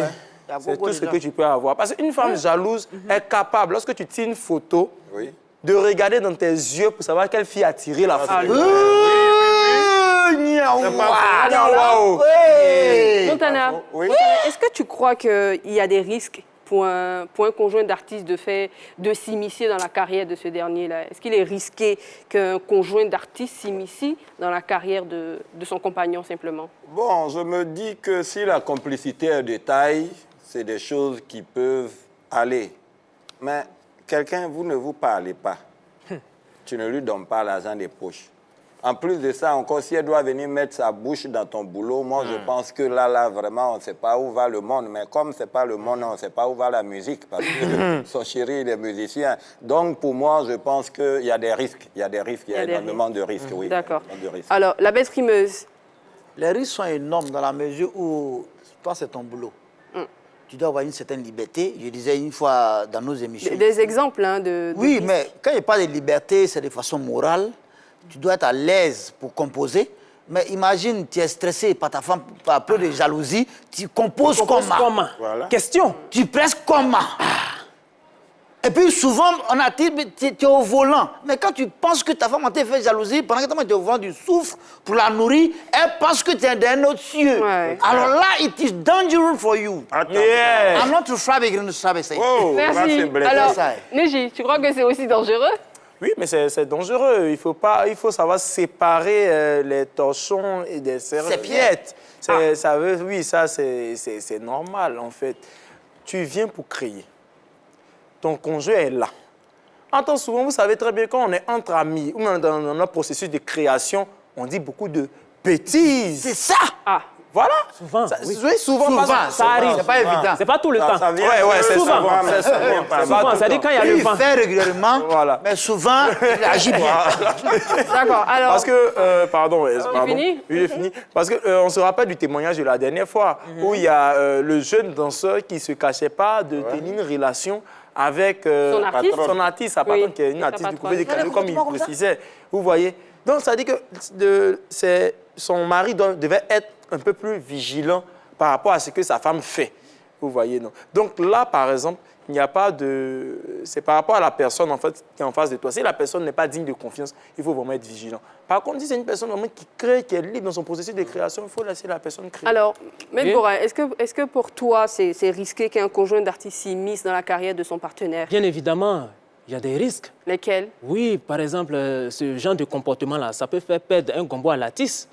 Hein. c'est tout ce que tu peux avoir. Parce qu'une femme jalouse est capable, lorsque tu tires une photo, de regarder dans tes yeux pour savoir quelle fille a tiré la photo. Montana, est-ce que tu crois qu'il y a des risques pour un conjoint d'artiste de s'immiscer dans la carrière de ce dernier-là? Est-ce qu'il est risqué qu'un conjoint d'artiste s'immiscie dans la carrière de son compagnon simplement? Bon, je me dis que si la complicité est de taille, c'est des choses qui peuvent aller. Mais quelqu'un, vous ne vous parlez pas. Tu ne lui donnes pas l'argent des poches. En plus de ça, encore, si elle doit venir mettre sa bouche dans ton boulot, moi, je pense que là, vraiment, on ne sait pas où va le monde. Mais comme ce n'est pas le monde, on ne sait pas où va la musique, parce que son chéri, il est musicien. Donc, pour moi, je pense qu'il y a des risques. Il y a des risques, il y a énormément de risques, oui. D'accord. Alors, la bête frimeuse. Les risques sont énormes dans la mesure où, toi, c'est ton boulot. Tu dois avoir une certaine liberté. Je disais une fois dans nos émissions. Des exemples, hein, Oui, mais quand il parle de liberté, c'est de façon morale. Tu dois être à l'aise pour composer. Mais imagine, tu es stressé par ta femme, par peu de jalousie, tu composes comment? Voilà. Question. Tu presses comment? Et puis souvent, on a dit, tu es au volant. Mais quand tu penses que ta femme a fait jalousie, pendant que tu es au volant, tu souffres pour la nourrir, elle pense que tu es d'un autre cieux. Ouais. Alors là, it is dangerous for you. Yeah. I'm not to try again, oh, merci. Alors, Neji, tu crois que c'est aussi dangereux? Oui, mais c'est dangereux. Il faut savoir séparer les torchons et des serviettes. Oui, ça, c'est normal, en fait. Tu viens pour crier. Ton conjoint est là. En temps souvent, vous savez très bien, quand on est entre amis ou dans un processus de création, on dit beaucoup de bêtises. C'est ça! Ah. Voilà. Souvent. Souvent. Ça arrive. C'est pas évident. C'est pas tout le temps. Ça vient, c'est souvent. Souvent. Ça dit quand il y a le vent. Il fait régulièrement, mais souvent, il agit bien. D'accord. Alors. Parce que, pardon. Fini? Oui, j'ai fini. Parce qu'on se rappelle du témoignage de la dernière fois où il y a le jeune danseur qui ne se cachait pas de tenir une relation avec son artiste, sa patronne, qui est une artiste du coupé décalé, comme il précisait. Vous voyez? Donc, ça dit que son mari devait être un peu plus vigilant par rapport à ce que sa femme fait. Vous voyez, non? Donc là, par exemple, il n'y a pas de... C'est par rapport à la personne, en fait, qui est en face de toi. Si la personne n'est pas digne de confiance, il faut vraiment être vigilant. Par contre, si c'est une personne vraiment qui crée, qui est libre dans son processus de création, il faut laisser la personne créer. Alors, Maître Bora, est-ce que pour toi, c'est risqué qu'un conjoint d'artiste s'immisce dans la carrière de son partenaire? Bien évidemment. Il y a des risques. Lesquels? Oui, par exemple, ce genre de comportement-là, ça peut faire perdre un gombo à l'artiste.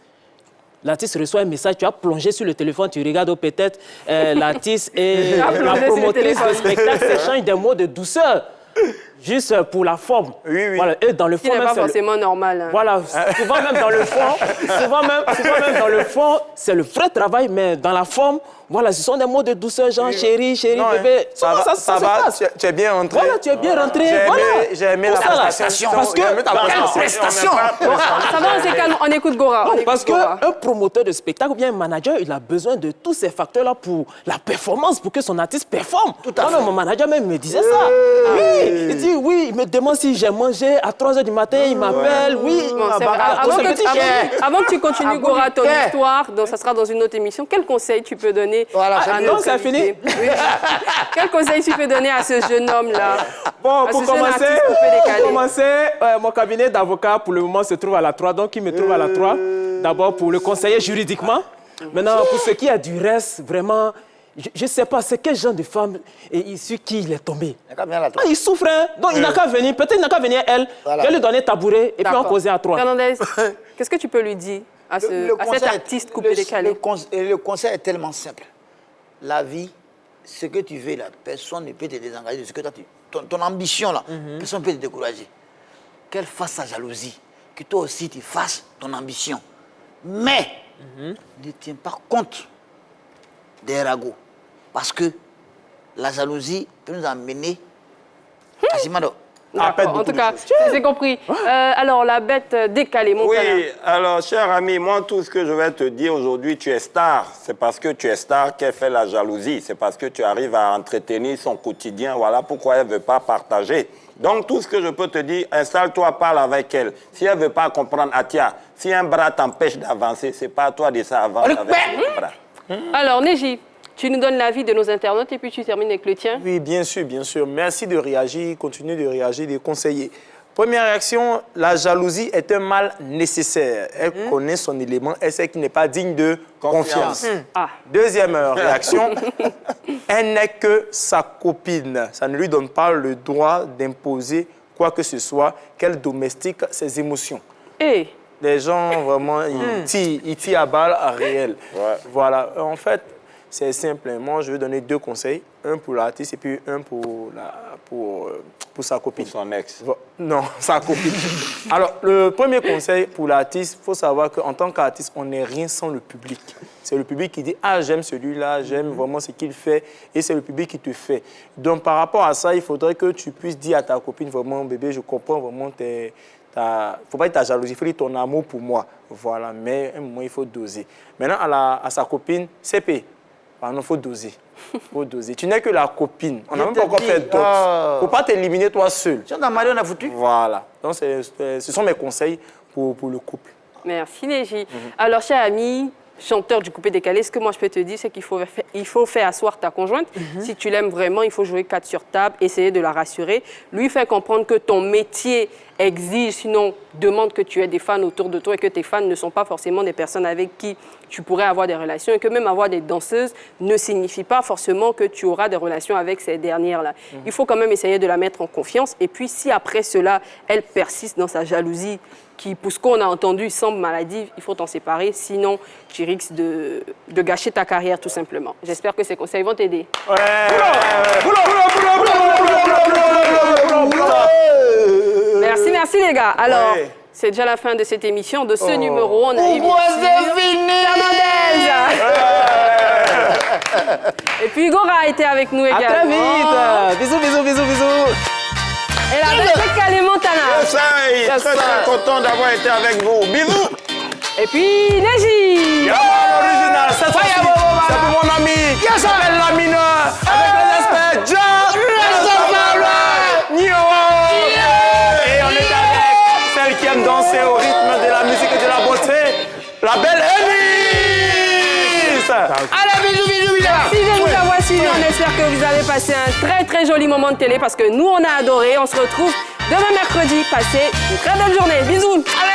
L'artiste reçoit un message, tu as plongé sur le téléphone, tu regardes peut-être l'artiste et la promotrice du spectacle s'échangent des mots de douceur. Juste pour la forme. Oui. Voilà. Et dans le fond, qui n'est pas forcément normal. Hein. Voilà. Souvent même dans le fond, souvent même dans le fond, c'est le vrai travail, mais dans la forme, voilà, ce sont des mots de douceur, genre chérie, non, bébé. Ça va, tu es bien rentré. Voilà, tu es bien rentré. J'ai aimé la prestation. Parce que prestation. Ça va, on s'est calme, on écoute Gora. Parce qu'un promoteur de spectacle ou bien un manager, il a besoin de tous ces facteurs-là pour la performance, pour que son artiste performe. Mon manager même me disait ça. Oui, il dit oui, il me demande si j'ai mangé à 3 h du matin, il m'appelle, oui. Avant que tu continues, Gora, ton histoire, ça sera dans une autre émission, quel conseil tu peux donner à non, ça a fini. Quel conseil tu peux donner à ce jeune homme-là? Bon, pour commencer, mon cabinet d'avocat, pour le moment, se trouve à la 3, donc il me trouve à la 3. D'abord, pour le conseiller juridiquement. Maintenant, pour ce qui est du reste, vraiment... Je ne sais pas, c'est quel genre de femme sur qui il est tombé. Il souffre, hein? Donc il n'a qu'à venir, peut-être il n'a qu'à venir elle, je vais lui donner tabouret et puis on poser à 3. Fernandez, qu'est-ce que tu peux lui dire à cet artiste coupé décalé? Le conseil est tellement simple. La vie, ce que tu veux, là, personne ne peut te désengager de ce que ton ambition, là, personne ne peut te décourager. Qu'elle fasse sa jalousie, que toi aussi tu fasses ton ambition. Mais ne tiens pas compte des ragots. Parce que la jalousie peut nous amener à Simado. En tout cas, j'ai compris. Alors, la bête décalée, mon canard. Oui, alors, cher ami, moi, tout ce que je vais te dire aujourd'hui, tu es star. C'est parce que tu es star qu'elle fait la jalousie. C'est parce que tu arrives à entretenir son quotidien. Voilà pourquoi elle ne veut pas partager. Donc, tout ce que je peux te dire, installe-toi, parle avec elle. Si elle ne veut pas comprendre, Atia, si un bras t'empêche d'avancer, ce n'est pas à toi de ça avancer avec le bras. Alors, Neji, tu nous donnes l'avis de nos internautes et puis tu termines avec le tien. Oui, bien sûr, bien sûr. Merci de réagir, continuez de réagir, de conseiller. Première réaction, la jalousie est un mal nécessaire. Elle connaît son élément, elle sait qu'il n'est pas digne de confiance. Deuxième réaction, elle n'est que sa copine. Ça ne lui donne pas le droit d'imposer quoi que ce soit, qu'elle domestique ses émotions. Les gens, vraiment, ils tirent à balles réelles. Voilà. En fait, c'est simple. Moi, je vais donner 2 conseils. Un pour l'artiste et puis un pour sa copine. Pour son ex. Non, sa copine. Alors, le premier conseil pour l'artiste, il faut savoir qu'en tant qu'artiste, on n'est rien sans le public. C'est le public qui dit « Ah, j'aime celui-là, j'aime vraiment ce qu'il fait. » Et c'est le public qui te fait. Donc, par rapport à ça, il faudrait que tu puisses dire à ta copine vraiment « Bébé, je comprends vraiment il ne faut pas dire ta jalousie, il faut dire ton amour pour moi. » Voilà, mais à un moment, il faut doser. Maintenant, à sa copine, CP. Il faut doser. Faut doser. Tu n'es que la copine. On n'a même pas encore fait d'autres. Il ne faut pas t'éliminer toi seul. Si on a marié, on a foutu. Voilà. Donc, ce sont mes conseils pour le couple. Merci, Légie. Alors, cher ami, chanteur du coupé décalé, ce que moi je peux te dire, c'est qu'il faut faire asseoir ta conjointe. Si tu l'aimes vraiment, il faut jouer 4 sur table, essayer de la rassurer, lui faire comprendre que ton métier exige, sinon demande que tu aies des fans autour de toi et que tes fans ne sont pas forcément des personnes avec qui tu pourrais avoir des relations et que même avoir des danseuses ne signifie pas forcément que tu auras des relations avec ces dernières-là. Il faut quand même essayer de la mettre en confiance et puis si après cela, elle persiste dans sa jalousie, qui, pour ce qu'on a entendu, semble maladive, il faut t'en séparer, sinon tu risques de gâcher ta carrière tout simplement. J'espère que ces conseils vont t'aider. Merci les gars. Alors, c'est déjà la fin de cette émission, de ce numéro. On a eu et puis Gora était avec nous également. À très vite. Bisous. Et la belle Calé Montana. Très content d'avoir été avec vous. Bisous. Et puis Légie. Original, c'est pour mon ami qui s'appelle Lamine avec les aspects Et on est avec celle qui aime danser au rythme de la musique et de la beauté, la belle Elise. Allez, bisous. Merci de nous avoir suivis. On espère que vous avez passé un très joli moment de télé parce que nous, on a adoré. On se retrouve demain mercredi. Passez une très belle journée. Bisous. Allez.